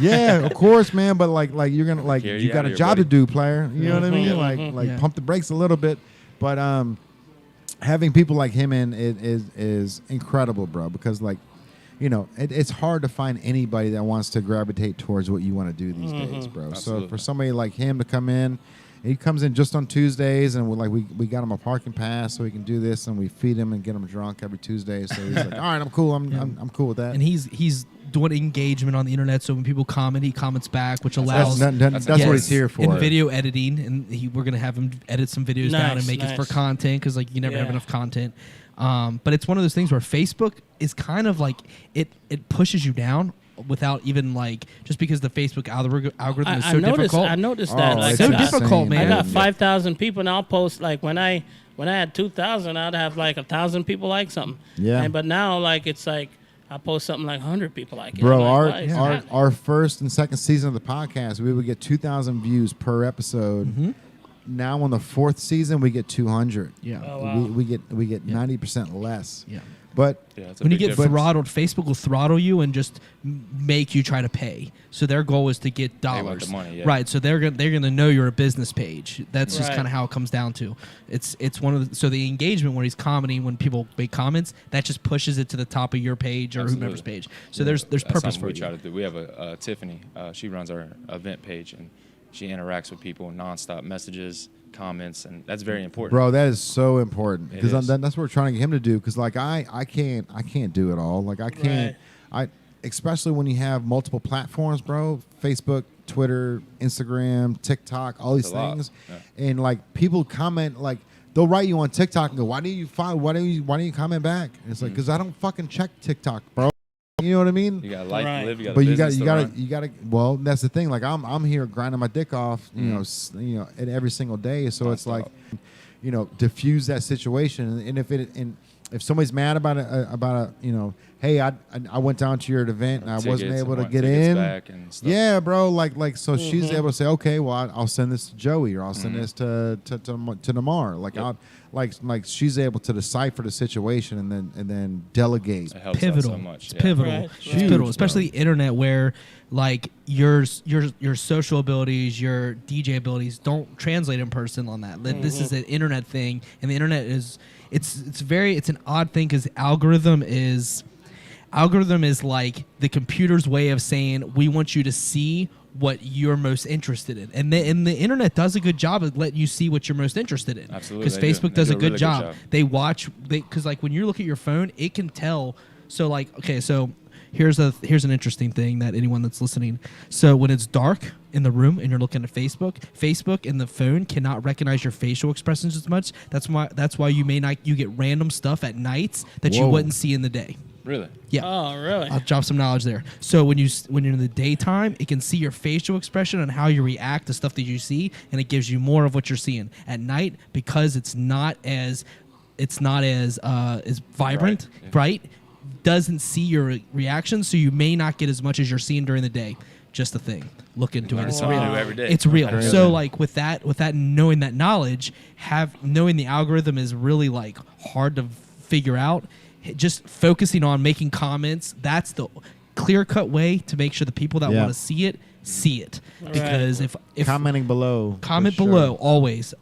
Yeah, of course, man. But like you're gonna you got a job to do, player. You know what I mean? Like pump the brakes a little bit. But having people like him in is incredible, bro. Because like, you know, it's hard to find anybody that wants to gravitate towards what you want to do these days, bro. Absolutely. So for somebody like him to come in, he comes in just on Tuesdays, and we got him a parking pass so he can do this, and we feed him and get him drunk every Tuesday. So he's like, "All right, I'm cool. I'm cool with that." And he's doing engagement on the internet, so when people comment, he comments back, which allows that's what he's here for. In video editing, and we're gonna have him edit some videos down and make it for content, because like you never have enough content. But it's one of those things where Facebook is kind of like it pushes you down without even like, just because the Facebook algorithm is so difficult. I noticed that. It's so difficult, man. I got 5,000 people, and I'll post like when I had 2,000, I'd have like 1,000 people like something. But now like it's like I post something like 100 people like it. Bro, our first and second season of the podcast, we would get 2,000 views per episode. Now on the fourth season, we get 200. Yeah. Oh, wow. We get 90% less. Yeah. But when you get throttled, Facebook will throttle you and just make you try to pay. So their goal is to get dollars. They want the money, yeah. Right. So they're gonna know you're a business page. That's just kind of how it comes down to. It's one of the, so the engagement when he's commenting, when people make comments, that just pushes it to the top of your page or whomever's page. So there's purpose for we you. try to do. We have a Tiffany. She runs our event page and she interacts with people nonstop, messages, comments, and that's very important. Bro, that is so important because that's what we're trying to get him to do. Because like I can't do it all. Like I can't. Especially when you have multiple platforms, bro. Facebook, Twitter, Instagram, TikTok, all these things, and like people comment like. They'll write you on TikTok and go, why do you comment back? And it's like, because I don't fucking check TikTok, bro. You know what I mean? You got life to live. You got but you got to. Well, that's the thing. Like I'm here grinding my dick off, you know, every single day. So it's like, you know, diffuse that situation. And if somebody's mad about it, you know, hey, I went down to your event and I wasn't able to get in. Yeah, bro. Like so she's able to say, okay, well I'll send this to Joey or I'll send this to Namar. Like I'll like she's able to decipher the situation and then delegate. It helps pivotal. So much. It's pivotal. Right. It's pivotal, especially the internet where like your social abilities, your DJ abilities don't translate in person on that. This is an internet thing, and the internet is it's an odd thing because algorithm is like the computer's way of saying we want you to see what you're most interested in, and the internet does a good job of letting you see what you're most interested in. Absolutely, because Facebook does a good job. They Because like when you look at your phone, it can tell. So like okay, so here's an interesting thing that anyone that's listening. So when it's dark in the room and you're looking at Facebook and the phone cannot recognize your facial expressions as much. That's why you get random stuff at nights that you wouldn't see in the day. Really? Yeah. Oh, really? I'll drop some knowledge there. So when you're in the daytime, it can see your facial expression and how you react to stuff that you see, and it gives you more of what you're seeing. At night, because it's not as vibrant, bright, doesn't see your reaction, so you may not get as much as you're seeing during the day. Just a thing. Look into it. It's real. Every day. It's real. So like with that knowing that knowledge, knowing the algorithm is really like hard to figure out. Just focusing on making comments, that's the clear-cut way to make sure the people that want to see it. Because if commenting below, comment below always.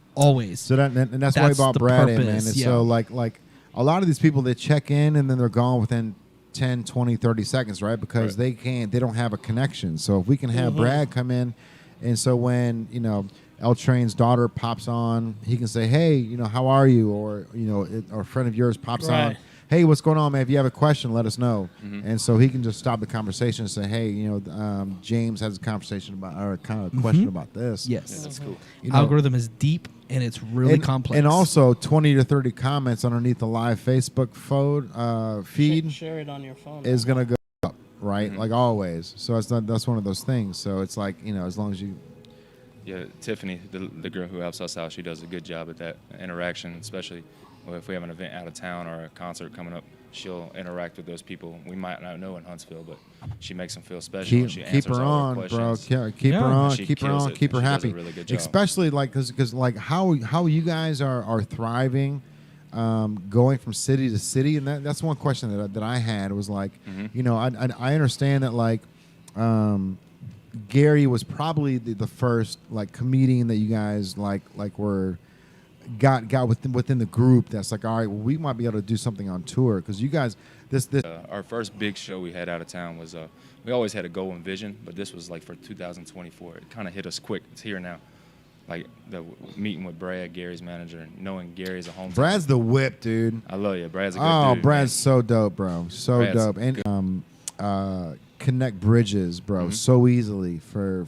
So that's why I brought Brad in, man. It's so like a lot of these people, they check in and then they're gone within 10, 20, 30 seconds, right? Because they don't have a connection. So if we can have Brad come in, and so when, you know, L Train's daughter pops on, he can say, hey, you know, how are you? Or, you know, or a friend of yours pops on. Hey, what's going on, man? If you have a question, let us know. And so he can just stop the conversation and say, hey, you know, James has a conversation about, or kind of question about this. Yes. Yeah, that's cool. You know, algorithm is deep and it's really complex. And also 20 to 30 comments underneath the live Facebook feed. Share it on your phone. Is going to go up, right? Like always. So that's one of those things. So it's like, you know, as long as you... Yeah, Tiffany, the girl who helps us out, she does a good job at that interaction, especially if we have an event out of town or a concert coming up. She'll interact with those people we might not know in Huntsville, but she makes them feel special. Keep her on, bro. Keep her on. Keep her on. Keep her happy. Really good job. Especially like because like how you guys are thriving, going from city to city, and that's one question that I had was like, you know, I understand that like. Gary was probably the first like comedian that you guys like were got within the group that's like, all right, well, we might be able to do something on tour because you guys this our first big show we had out of town was we always had a goal and vision, but this was like for 2024. It kind of hit us quick. It's here now. Like the meeting with Brad, Gary's manager, and knowing Gary's a hometown. Brad's the whip, dude. I love you. Brad's a good dude. Oh, Brad's so dope, bro. So Brad's dope. And connect bridges, bro, so easily for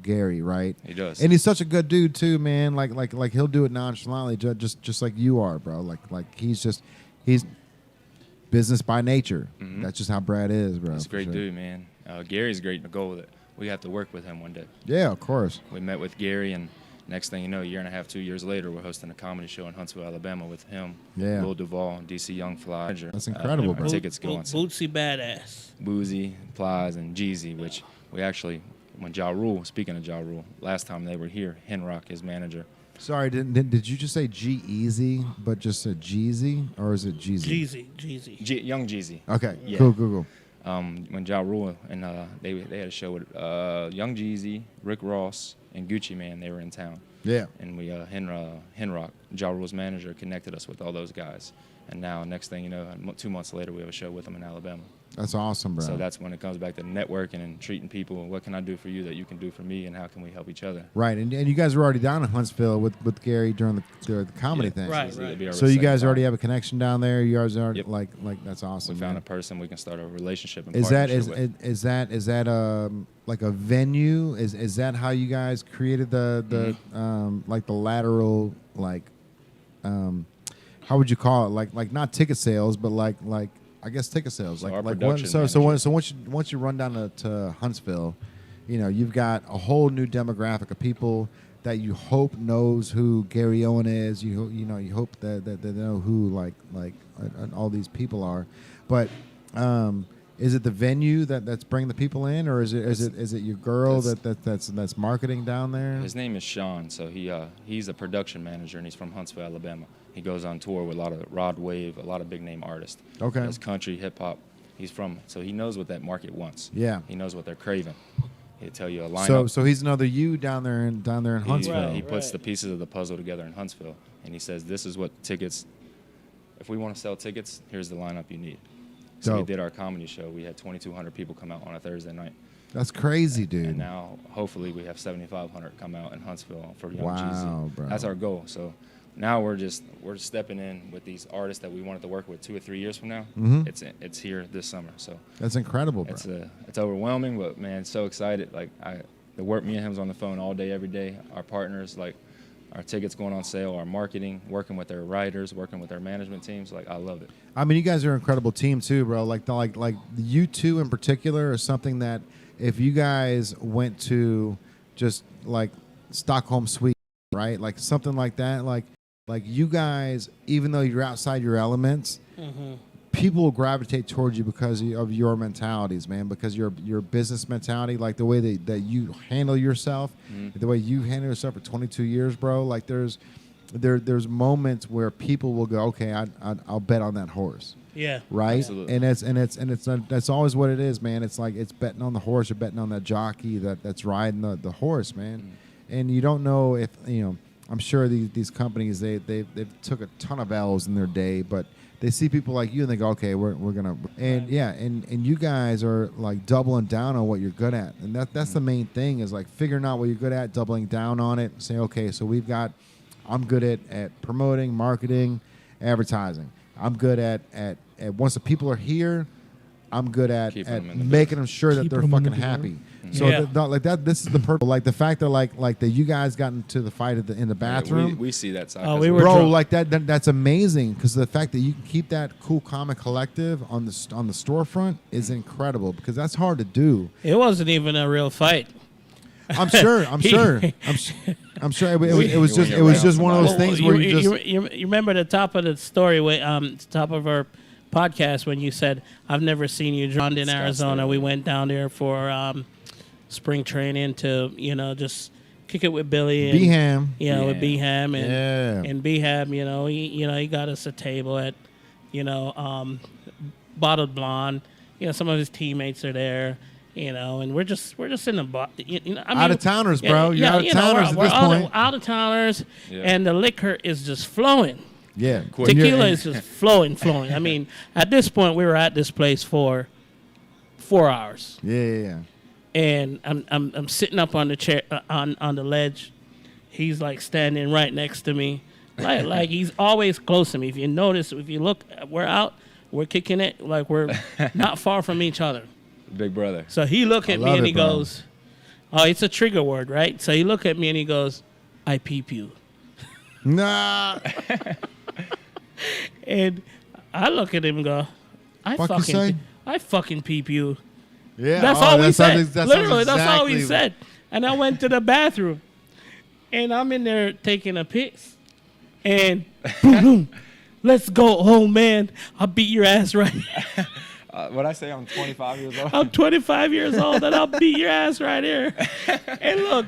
Gary, right? He does, and he's such a good dude too, man. Like he'll do it nonchalantly, just like you are, bro. Like he's business by nature. That's just how Brad is, bro. He's a great dude, man. Gary's great. The goal that we have to work with him one day. Yeah, of course. We met with Gary, and next thing you know, a year and a half, 2 years later, we're hosting a comedy show in Huntsville, Alabama with him, Lil Duval, DC Young Fly. That's incredible, bro. Our tickets going. Bootsy Badass. Boozy, Plies, and Jeezy, which we actually, when speaking of Ja Rule, last time they were here, Henrock, his manager, Sorry, did you just say G-Eazy, but just said Jeezy, or is it Jeezy? Jeezy. Young Jeezy. Okay, Yeah. cool. When Ja Rule and they had a show with Young Jeezy, Rick Ross, and Gucci Mane, they were in town. Yeah. And we Henrock, Ja Rule's manager, connected us with all those guys. And now, next thing you know, 2 months later, we have a show with them in Alabama. That's awesome, bro. So that's when it comes back to networking and treating people. What can I do for you that you can do for me, and how can we help each other? Right, and you guys were already down in Huntsville with Gary during the comedy thing. Right. So you guys already have a connection down there. You guys already like that's awesome. We man. found a person we can start a relationship. And Is that with. like a venue? Is that how you guys created the like the lateral how would you call it? Like not ticket sales, but like I guess ticket sales. So Once you run down to Huntsville, you know you've got a whole new demographic of people that you hope knows who Gary Owen is. You hope that they know who like all these people are, but. Is it the venue that's bringing the people in, or is it your girl that's marketing down there? His name is Sean. So he's a production manager, and he's from Huntsville, Alabama. He goes on tour with a lot of Rod Wave, a lot of big name artists. Okay. He does country, hip hop. He's from, so he knows what that market wants. Yeah. He knows what they're craving. He'll tell you a lineup. So he's another you down there in Huntsville. He puts the pieces of the puzzle together in Huntsville, and he says, "This is what tickets. If we want to sell tickets, here's the lineup you need." So we did our comedy show. We had 2,200 people come out on a Thursday night. That's crazy, dude. And now, hopefully, we have 7,500 come out in Huntsville for Young Wow, Jeezy. bro. That's our goal. So now we're stepping in with these artists that we wanted to work with 2 or 3 years from now. Mhm. It's here this summer. So That's incredible, bro. it's overwhelming, but man, so excited. Like the work, me and him's on the phone all day, every day. Our partners, like our tickets going on sale, our marketing, working with their writers, working with their management teams. Like I love it. I mean, you guys are an incredible team too, bro. Like you two in particular are something that if you guys went to just like Stockholm Suite, right? Like something like that, like you guys, even though you're outside your elements, people will gravitate towards you because of your mentalities, man. Because your business mentality, like the way that you handle yourself, the way you handle yourself for 22 years, bro. Like there's moments where people will go, okay, I'll bet on that horse. Yeah. Right. Absolutely. And that's always what it is, man. It's like it's betting on the horse or betting on that jockey that's riding the horse, man. And you don't know if I'm sure these companies they've took a ton of L's in their day, but they see people like you and they go, okay, we're gonna and and you guys are like doubling down on what you're good at, and that's the main thing is like figuring out what you're good at, doubling down on it, saying, okay, so I'm good at promoting, marketing, advertising. I'm good at once the people are here, I'm good at making them sure that they're fucking happy. So like that, this is the purple. Like the fact that like that you guys got into the fight in the bathroom. Yeah, we see that side. Oh, we were bro, drunk. like that's amazing because the fact that you can keep that cool comic collective on the storefront is incredible because that's hard to do. It wasn't even a real fight. I'm sure. I'm sure. It was just one of those things where you remember the top of the story, top of our podcast when you said, "I've never seen you drunk in Arizona." We went down there for spring training to just kick it with Billy and Beham. with Beham and Beham. He got us a table at Bottled Blonde. Some of his teammates are there. And we're just in the out of towners, bro. You're out of towners at this point. Out of towners, and the liquor is just flowing. Yeah, tequila is just flowing. I mean, at this point, we were at this place for 4 hours. Yeah. And I'm sitting up on the chair on the ledge. He's like standing right next to me, like he's always close to me. If you notice, if you look, we're kicking it, like we're not far from each other. Big brother. So he looked at me and he goes, "Oh, it's a trigger word, right?" So he looked at me and he goes, "I peep you." Nah. And I look at him and go, I fucking peep you. Yeah, that's all we said. Literally, that's all we said. And I went to the bathroom, and I'm in there taking a piss, and boom, let's go home, man. I'll beat your ass right here. What I say, I'm 25 years old. I'm 25 years old, and I'll beat your ass right here. And look,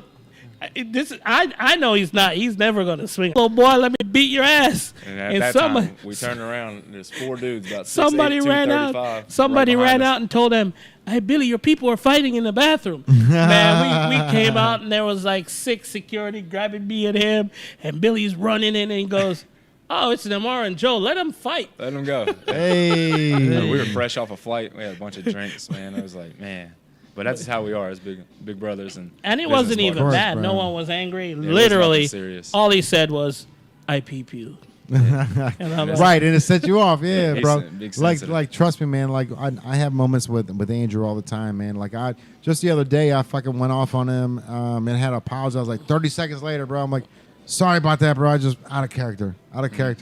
I know he's not. He's never gonna swing. Little boy, let me beat your ass. And at that time, we turned around. There's 4 dudes about 6'8", Somebody ran out. Somebody ran out and told him, "Hey Billy, your people are fighting in the bathroom." Man, we came out and there was like 6 security grabbing me and him, and Billy's running in and he goes, "Oh, it's Namar and Joe. Let them fight. Let them go." Hey. We were fresh off a flight. We had a bunch of drinks, man. I was like, man. But that's how we are as big brothers. And it wasn't even bad. No one was angry. Literally, all he said was, "I peep you." Right, and it set you off, yeah, bro. Big like, trust me, man. Like, I have moments with Andrew all the time, man. Like, just the other day, I fucking went off on him and had to apologize. Like 30 seconds later, bro, I'm like, sorry about that, bro. I just out of character.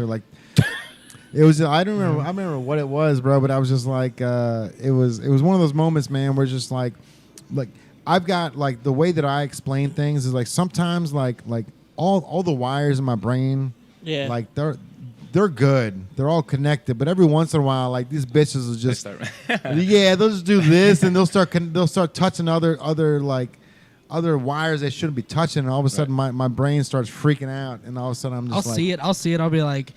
Like, it was. I remember what it was, bro. But I was just like, it was one of those moments, man, where just like I've got like the way that I explain things is like sometimes like all the wires in my brain. Yeah. Like they're good. They're all connected. But every once in a while, like these bitches will just they'll just do this and they'll start touching other wires they shouldn't be touching, and all of a sudden my brain starts freaking out, and all of a sudden I'm just I'll see it. I'll be like,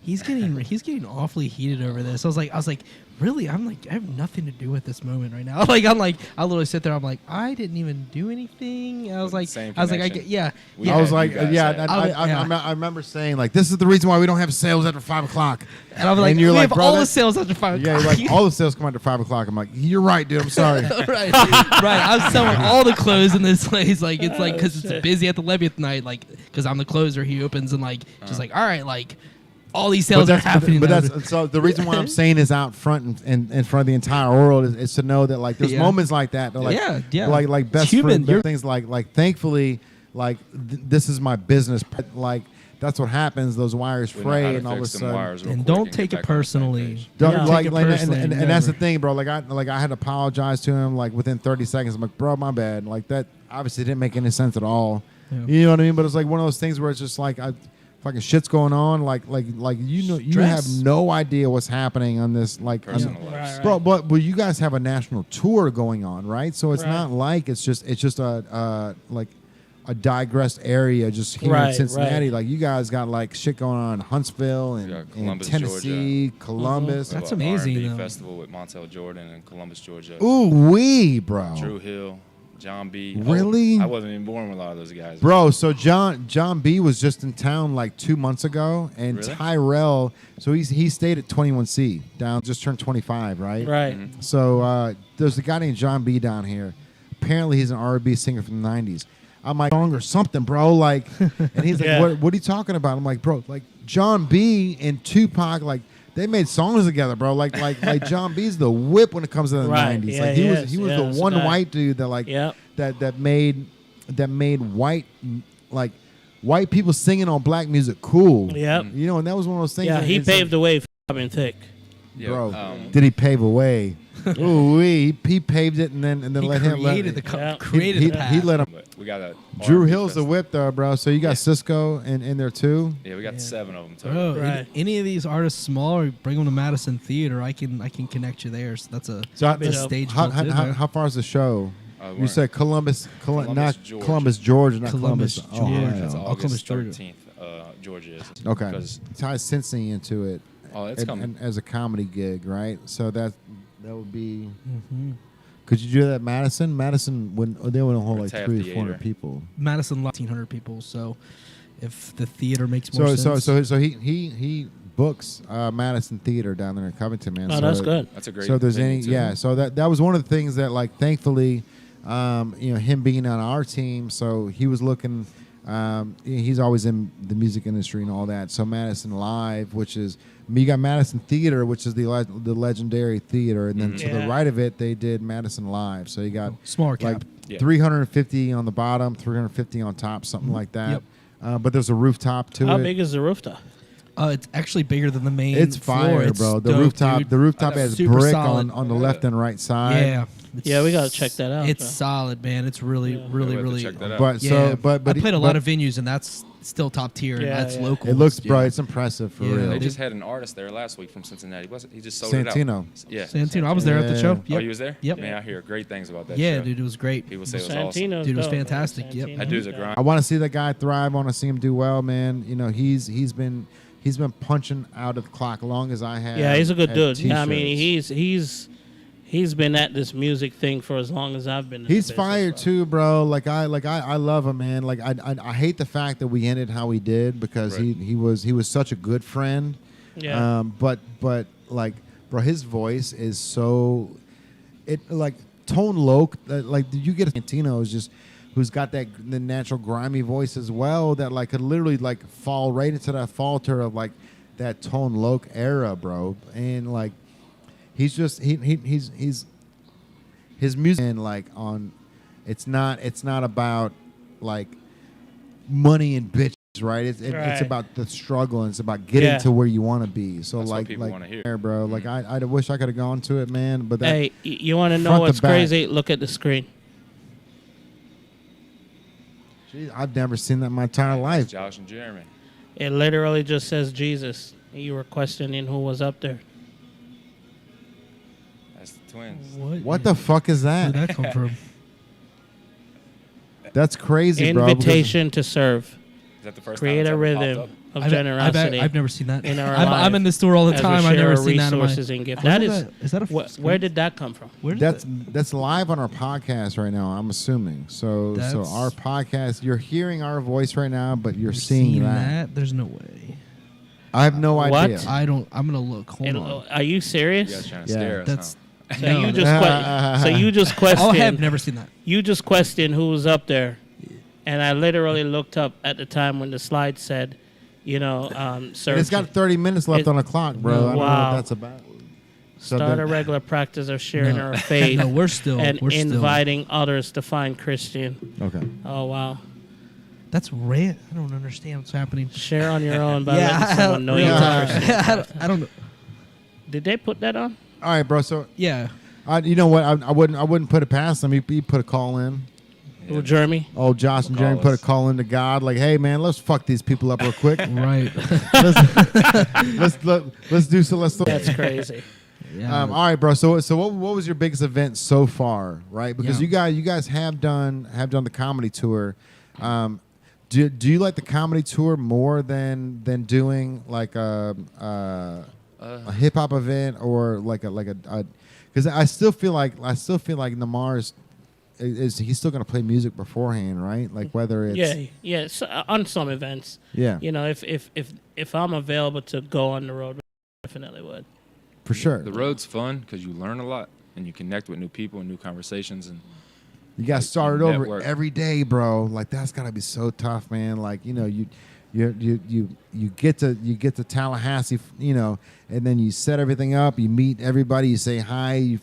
he's getting awfully heated over this. I was like, really? I have nothing to do with this moment right now. I literally sit there. I'm like, I didn't even do anything. I was like, I remember saying like, this is the reason why we don't have sales after 5 o'clock. And I'm like, and you're we like, have all the sales after 5 o'clock. Yeah, like all the sales come after 5 o'clock. I'm like, you're right, dude. I'm sorry. right. I'm selling all the clothes in this place. Like it's like because it's busy at the levy at night. Like because I'm the closer. He opens and like just like all right like. All these sales are happening. But that's so the reason why I'm saying is out front and in front of the entire world is to know that like there's moments like that. Like, like best friend things like thankfully like this is my business. Like that's what happens. Those wires fray and all of a sudden. And don't take it personally. And that's the thing, bro. Like I had to apologize to him like within 30 seconds. I'm like, bro, my bad. Like that obviously didn't make any sense at all. Yeah. You know what I mean? But it's like one of those things where it's just like fucking shit's going on, like you have no idea what's happening on this, like, bro. But you guys have a national tour going on, right? So it's not like it's just a like a digressed area just here in Cincinnati. Like you guys got like shit going on in Huntsville and Tennessee, Georgia. Columbus. That's amazing. R&B festival with Montel Jordan in Columbus, Georgia. Ooh wee, bro. Drew Hill. John B. Really? I wasn't even born with a lot of those guys. Bro, so John B was just in town like 2 months ago, and really? Tyrell, so he stayed at 21C down, just turned 25, right? Right. Mm-hmm. So there's a guy named John B down here. Apparently he's an R&B singer from the 90s. I'm like, song or something, bro. Like, and he's like, what are you talking about? I'm like, bro, like John B and Tupac, like, they made songs together, bro. Like John B's the whip when it comes to the 90s. Yeah, like he was the one white dude that like that made white people singing on black music cool. Yep. You know, and that was one of those things. Yeah, he paved the way for Robin Thicke. Bro, did he pave a way? Ooh, he paved it and then let him created the path. He let him. We got a Drew Hill's the whip though, bro. So you got Cisco in there too. Yeah, we got 7 of them. Total. Bro, any of these artists small, or bring them to Madison Theater. I can connect you there. So that's a stage. How far is the show? You said Columbus, not Georgia. Columbus, Georgia, not Columbus, Ohio. That's August Columbus, 13th. Georgia is. Okay. Ties Cincy into it. Oh, it's coming. And as a comedy gig, right? So that would be. Mm-hmm. Could you do that, Madison? Madison, they would hold like 300 or 400 people. Madison, 1,500 people. So, if the theater makes more sense. So he books Madison Theater down there in Covington, man. Oh, that's good. That's a great. So if there's venue too. So that was one of the things that like thankfully, him being on our team, so he was looking. He's always in the music industry and all that. So Madison Live, which is you got Madison Theater, which is the legendary theater, and then to the right of it they did Madison Live. So you got smaller cap, like 350 on the bottom, 350 on top, something like that. Yep. But there's a rooftop to it. How big is the rooftop? It's actually bigger than the main. It's floor. fire, It's bro. The dope, rooftop, dude. the rooftop has Super brick solid. on the left and right side. Yeah. Yeah, we gotta check that out. It's bro. solid, man. It's really, Yeah. really, Yeah, we'll have to really. check that out. But Yeah. but I played a lot of venues, and that's still top tier. Yeah, and that's yeah. local. it looks, Yeah. bro. It's impressive for Yeah. real. They They- just had an artist there last week from Cincinnati. He just sold Santino. it out. Yeah. Santino. I was there at the Yeah. show. Oh, Yep. you was there? Yep. Man, I hear great things about that Yeah, show. dude, it was great. People say it was awesome. Santino's Dude, it was dope, man. fantastic. Yep. Santino's That dude's a dope. grind. I want to see that guy thrive. I want to see him do well, man. You know, he's been punching out of the clock long as I have. Yeah, he's a good at dude. I mean, T-shirts. he's been at this music thing for as long as I've been. In He's the business, fired bro. too, bro. I love him, man. Like I hate the fact that we ended how we did because Right. he was such a good friend. Yeah. But like, bro, his voice is so like Tone Loc. Like you get a Santino who's got the natural grimy voice as well that like could literally like fall right into that falter of like that Tone Loc era, bro. And like he's just he's his music and like on it's not about like money and bitches, right? It's Right. about the struggle and it's about getting Yeah. to where you want to be. So That's what like people wanna hear. yeah, bro. Like I wish I could have gone to it, man. But that, Hey, you want to know front to what's back. crazy? Look at the screen. geez, I've never seen that in my entire life. Josh and Jeremy. It literally just says Jesus. You were questioning who was up there. That's the twins. What the fuck is Where'd that? that come from? That's crazy, bro. because- Invitation to serve. Is that the first Create time a it's ever popped rhythm up? of generosity. I've never seen that. in our I'm life in the store all the as we time. I've share never our seen that. resources and gifts. Where That did is. is that a Where did that come from? Where did That's live on our podcast right now. I'm assuming. So That's- our podcast, you're hearing our voice right now, but you're that, seeing that. There's no way. I have no What? idea. I'm gonna look. Hold And, on. are you You serious? guys trying to Yeah. stare us, That's. huh? So no, you that- just Oh, I have questioned. never seen that. You just questioned who was up there, and I literally looked up at the time when the slide said, And search. it's got 30 minutes left It- on the clock, bro. I don't know Wow. what that's about. So Start then- a regular practice of sharing No. our faith No, we're still. and we're still. inviting others to find Christian. Okay. Oh wow! That's rare. I don't understand what's happening. Share on your own by Yeah, letting someone know you're yeah. a Christian. I don't know. Did they put that on? All right, bro. So Yeah. you know what? I wouldn't put it past them. He put a call in. Well, Jeremy. Oh, Josh and Call Jeremy put a us. call into God. Like, hey, man, let's fuck these people up real quick. Right. let's do so. Let's. That's crazy. Yeah. All right, bro. So what was your biggest event so far, right? Because Yeah. you guys have done the comedy tour. Do you like the comedy tour more than doing like a hip hop event or like a because I still feel like Namar's is he's still gonna play music beforehand, right? Like whether it's Yeah. So, on some events, yeah, if I'm available to go on the road, I definitely would. for sure. The road's fun because you learn a lot and you connect with new people and new conversations. And You got started over network. every day, bro. Like that's gotta be so tough, man. Like you get to Tallahassee, and then you set everything up. You meet everybody. You say hi.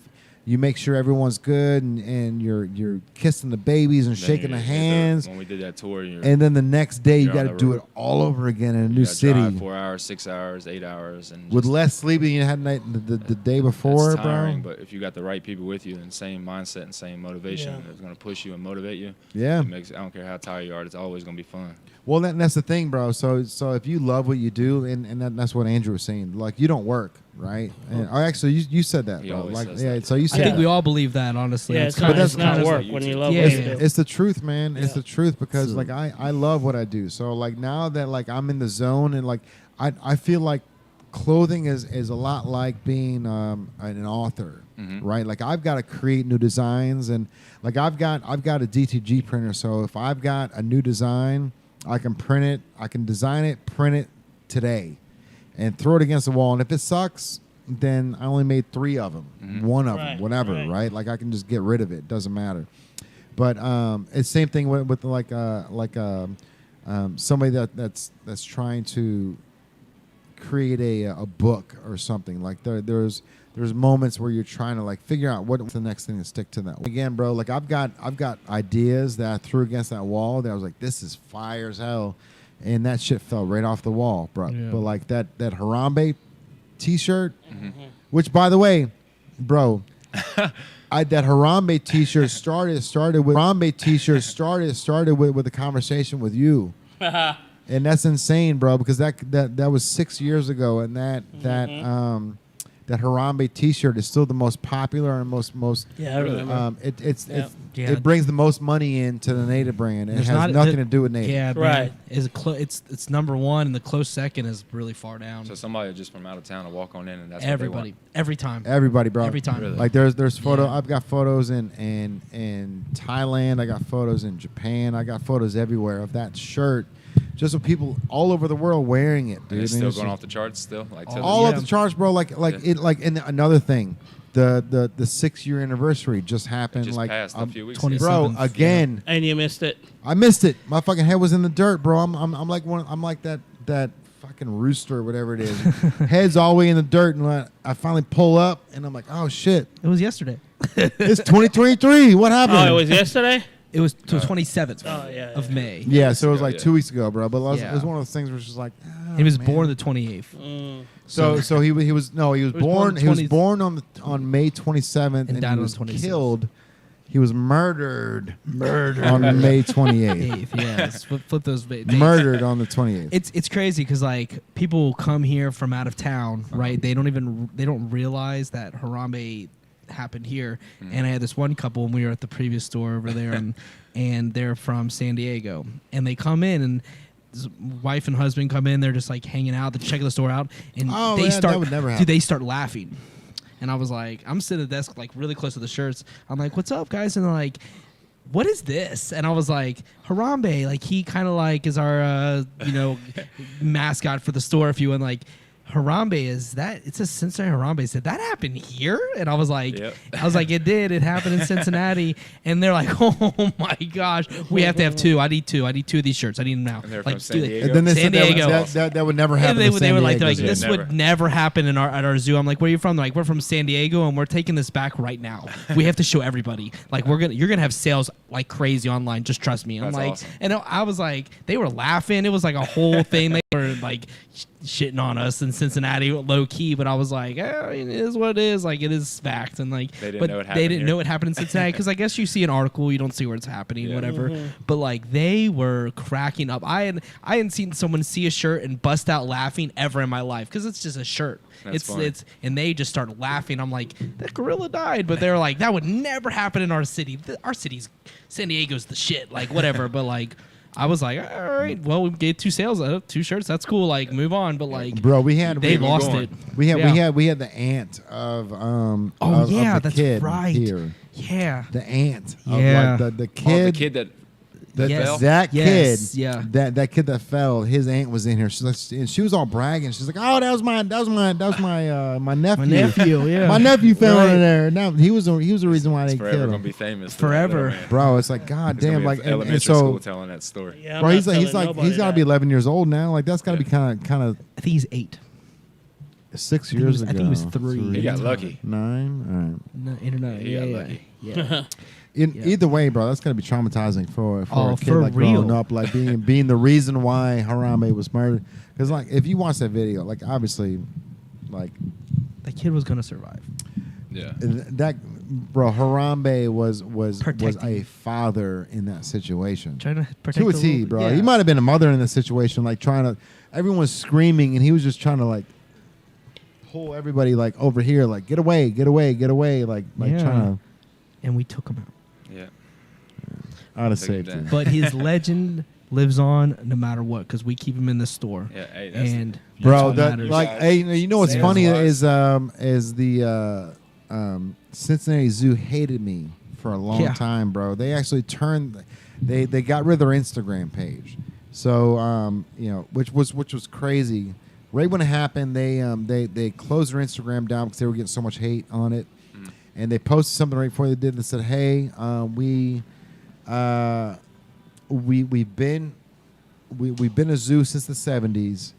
You make sure everyone's good, and you're kissing the babies and then shaking the you- hands. When we did that tour, And then the next day, you You're got on to the do road. it all over again in a you new gotta drive city 4 hours, 6 hours, 8 hours, and with just- less sleep than you had the day before, it's tiring, bro. But if you got the right people with you and same mindset and same motivation, Yeah. that's gonna push you and motivate you. Yeah. It makes I don't care how tired you are, it's always gonna be fun. Well, that's the thing, bro. So if you love what you do, and that's what Andrew was saying, like you don't work, right? And actually, you said that, He bro. always Like says yeah. that. So you I said think that. we all believe that, honestly. Yeah, It's it's kinda- not, that's it's not kinda work like when you YouTube. love Yeah, what yeah. you do. It's the truth, man. It's Yeah. the truth because So- like I love what I do. So like now that like I'm in the zone and like I feel like clothing is a lot like being an author, Mhm. right? Like I've got to create new designs and like I've got a DTG printer. So if I've got a new design, I can print it, I can design it, print it today, and throw it against the wall. And if it sucks, then I only made 3 of them, Mhm. one of Right, them, whatever, right. right? Like I can just get rid of it. Doesn't matter. But it's same thing with somebody that's trying to create a book or something. Like there's moments where you're trying to like figure out what's the next thing to stick to that. Again, bro, like I've got ideas that I threw against that wall that I was like, this is fire as hell. and that shit fell right off the wall, bro. Yeah. But like that Harambe T-shirt, which by the way, bro, that Harambe T-shirt started with a conversation with you, and that's insane, bro. Because that was 6 years ago, and that Harambe T-shirt is still the most popular and most. Yeah, I remember. It brings the most money into the Native brand. And it has nothing to do with Native. Yeah, right. It's number one, and the close second is really far down. So somebody just from out of town to walk on in, and that's Everybody, what every time, Everybody, bro. every time. Really? Like there's photo. Yeah. I've got photos in Thailand. I got photos in Japan. I got photos everywhere of that shirt. Just with people all over the world wearing it, dude. And it's And still it's going just- off the charts still? Like till all this of the charts, bro. And another thing, the 6-year anniversary just happened. just like passed a few weeks 20 ago. bro, 27th, again, And you missed it. I missed it. My fucking head was in the dirt, bro. I'm like that fucking rooster or whatever it is. Head's all the way in the dirt, and I finally pull up, and I'm like, oh shit, It was yesterday. it's 2023. What happened? Oh, it was yesterday? It was the 27th of yeah. May. Yeah, so it was ago, like yeah. 2 weeks ago, bro. But it Yeah. was one of those things where it's just like, oh, He was man. born the 28th. So he was born born on May 27th and died he on was the 26th. killed. He was murdered on May 28th. 8th, yeah. Let's flip those dates. Murdered on the 28th. It's crazy because like people come here from out of town, right? They don't realize that Harambe happened here. And I had this one couple, and we were at the previous store over there, and they're from San Diego, and they come in and. This wife and husband come in. They're just like hanging out. They're checking the store out, and Oh, they yeah, start. that would never Dude, happen. they start laughing, and I was like, I'm sitting at the desk like really close to the shirts. I'm like, "What's up, guys?" And they're like, "What is this?" And I was like, "Harambe." Like he kind of like is our mascot for the store, if you will. And like Harambe is that? It's a Cincinnati Harambe. Said that happened here, and I was like, Yep. it did. It happened in Cincinnati, and they're like, oh my gosh, we have to have two. I need two of these shirts. I need them now. And they're like, from San dude, Diego? And then they San said Diego. that would never happen. And in they San were like, Diego. this would never happen at our zoo. I'm like, where are you from? They're like, we're from San Diego, and we're taking this back right now. We have to show everybody. Like, you're gonna have sales like crazy online. Just trust me. I'm That's like, awesome. and I was like, they were laughing. It was like a whole thing. They were like shitting on us in Cincinnati, low key. But I was like, it is what it is. Like, it is fact. And like, They didn't but know it they happened didn't here. know it happened in Cincinnati because I guess you see an article, you don't see where it's happening, Yeah. whatever. But like, they were cracking up. I hadn't seen someone see a shirt and bust out laughing ever in my life because it's just a shirt. That's funny. And they just started laughing. I'm like, that gorilla died, but they're like, that would never happen in our city. Our city's San Diego's the shit, like whatever. But like, I was like, all right, well, we gave two shirts, that's cool. Like, move on. But like, Bro, they lost going. it. we Yeah. had the aunt of Oh of yeah, the that's kid right. here. Yeah. The aunt Yeah. of like the Oh, the kid. kid that Yes. That Yes, kid, yeah. that kid that fell, his aunt was in here. And she was all bragging. She's like, "Oh, that was my nephew. My nephew, yeah. My nephew fell Right. in there. Now he was the reason why they forever killed gonna him, be famous. Forever. bro. It's like, god He's gonna damn, be like, in and elementary so, school telling that story. Yeah, I'm bro, not he's telling got nobody to be that. 11 years old now. Like that's got to be kind of I think he's 8. 6 he years was- ago. I think he was 3. He got lucky. 9. No, internet. He got Yeah, lucky. yeah. Either way, bro, that's gotta be traumatizing for a kid for like growing real. up, like being the reason why Harambe was murdered. Because like if you watch that video, like obviously, like That kid was gonna survive. Yeah. that, bro, Harambe was a Protecting. father in that situation. Trying to protect To a the T, little- bro. yeah. He might have been a mother in the situation, like trying to. Everyone's screaming, and he was just trying to like pull everybody like over here, like get away, like Yeah. trying to. And we took him out. Yeah. Out of Take him safety. down. But his legend lives on no matter what because we keep him in the store. Yeah. Hey, that's And Bro, that's what that matters. like, Guys, hey, you know what's sales funny wise. is the Cincinnati Zoo hated me for a long Yeah. time, bro. They actually they got rid of their Instagram page, so which was crazy. Right when it happened, they closed their Instagram down because they were getting so much hate on it, and they posted something right before they did and said, "Hey, we've been a zoo since the '70s.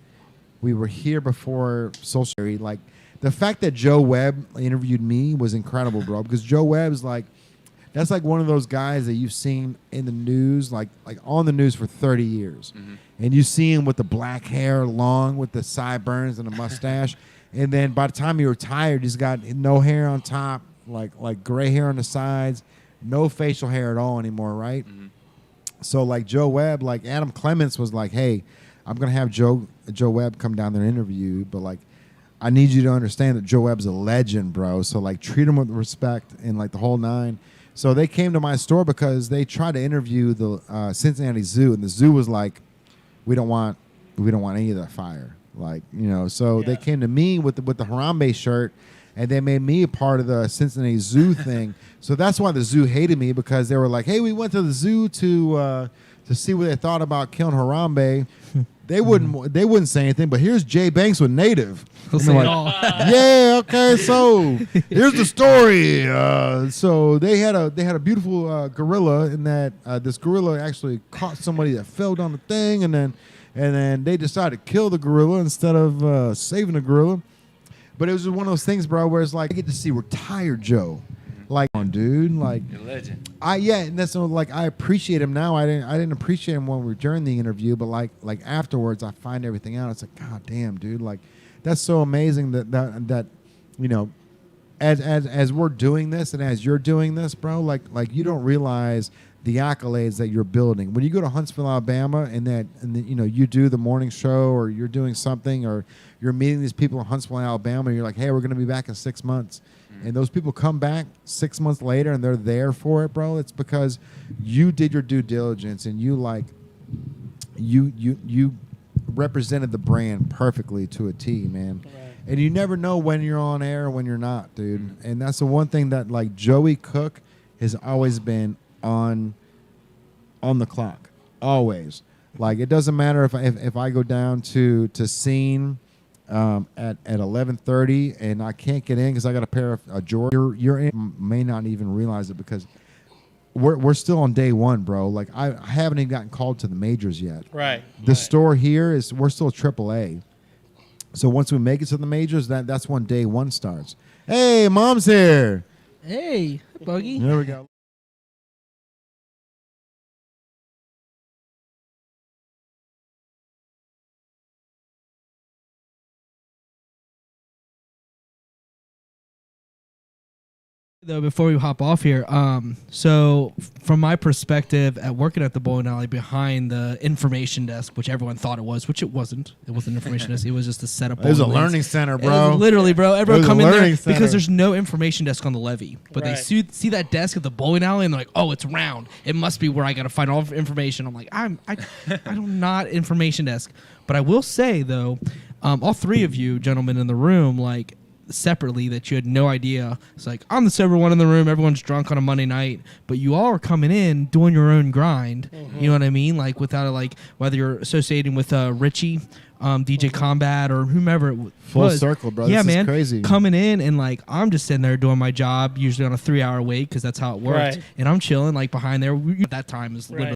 We were here before social media. Like the fact that Joe Webb interviewed me was incredible, bro. Because Joe Webb's like, that's like one of those guys that you've seen in the news, like on the news for 30 years. And you see him with the black hair, long with the sideburns and a mustache. And then by the time he retired, he's got no hair on top, like gray hair on the sides, no facial hair at all anymore, right? So like Joe Webb, like Adam Clements was like, hey, I'm going to have Joe Webb come down there and interview, but like I need you to understand that Joe Webb's a legend, bro. So like treat him with respect and like the whole nine. So they came to my store because they tried to interview the Cincinnati Zoo, and the zoo was like, we don't want any of that fire, like, you know. So they came to me with the Harambe shirt, and they made me a part of the Cincinnati Zoo thing. So that's why the zoo hated me, because they were like, hey, we went to the zoo to see what they thought about killing Harambe. They wouldn't say anything, but here's Jay Banks with Native. Like, yeah, okay, so here's the story. So they had a beautiful gorilla, in that this gorilla actually caught somebody that fell down the thing, and then they decided to kill the gorilla instead of saving the gorilla. But it was just one of those things, bro, where it's like I get to see retired Joe. Like, dude, like, you're a legend. And that's like I appreciate him now. I didn't appreciate him when we were during the interview, but like afterwards, I find everything out. It's like, God damn, dude, like that's so amazing that you know, as we're doing this and as you're doing this, bro, like you don't realize the accolades that you're building when you go to Huntsville, Alabama, and then you know you do the morning show, or you're doing something, or you're meeting these people in Huntsville, Alabama. And you're like, hey, we're gonna be back in 6 months. And those people come back 6 months later and they're there for it, bro. It's because you did your due diligence, and you represented the brand perfectly to a T, man. Right. And you never know when you're on air or when you're not, dude. And that's the one thing that like Joey Cook has always been on the clock, always. Like it doesn't matter if I go down to scene at 11:30 and I can't get in because I got a pair of Jordan. You're in, may not even realize it, because we're still on day one, bro. Like I haven't even gotten called to the majors yet. Right. The store here we're still AAA. So once we make it to the majors, that's when day one starts. Hey, Mom's here. Hey, Buggy. There we go. Though before we hop off here, so from my perspective at working at the bowling alley behind the information desk, which everyone thought it was, which it wasn't an information desk, it was just a setup. It was a learning center, bro. Literally, bro. Everyone come in there center. because there's no information desk on the levee, but Right. they see that desk at the bowling alley and they're like, oh, it's round. It must be where I got to find all the information. I'm like, I'm not information desk, but I will say though, all three of you gentlemen in the room, like, separately, that you had no idea. It's like, I'm the sober one in the room, everyone's drunk on a Monday night, but you all are coming in doing your own grind. You know what I mean? Like without like whether you're associating with Richie, DJ Combat, or whomever it was. Full circle, bro. Yeah, this man. is crazy. Coming in and like I'm just sitting there doing my job, usually on a 3-hour wait because that's how it works. Right. And I'm chilling like behind there. At that time is literally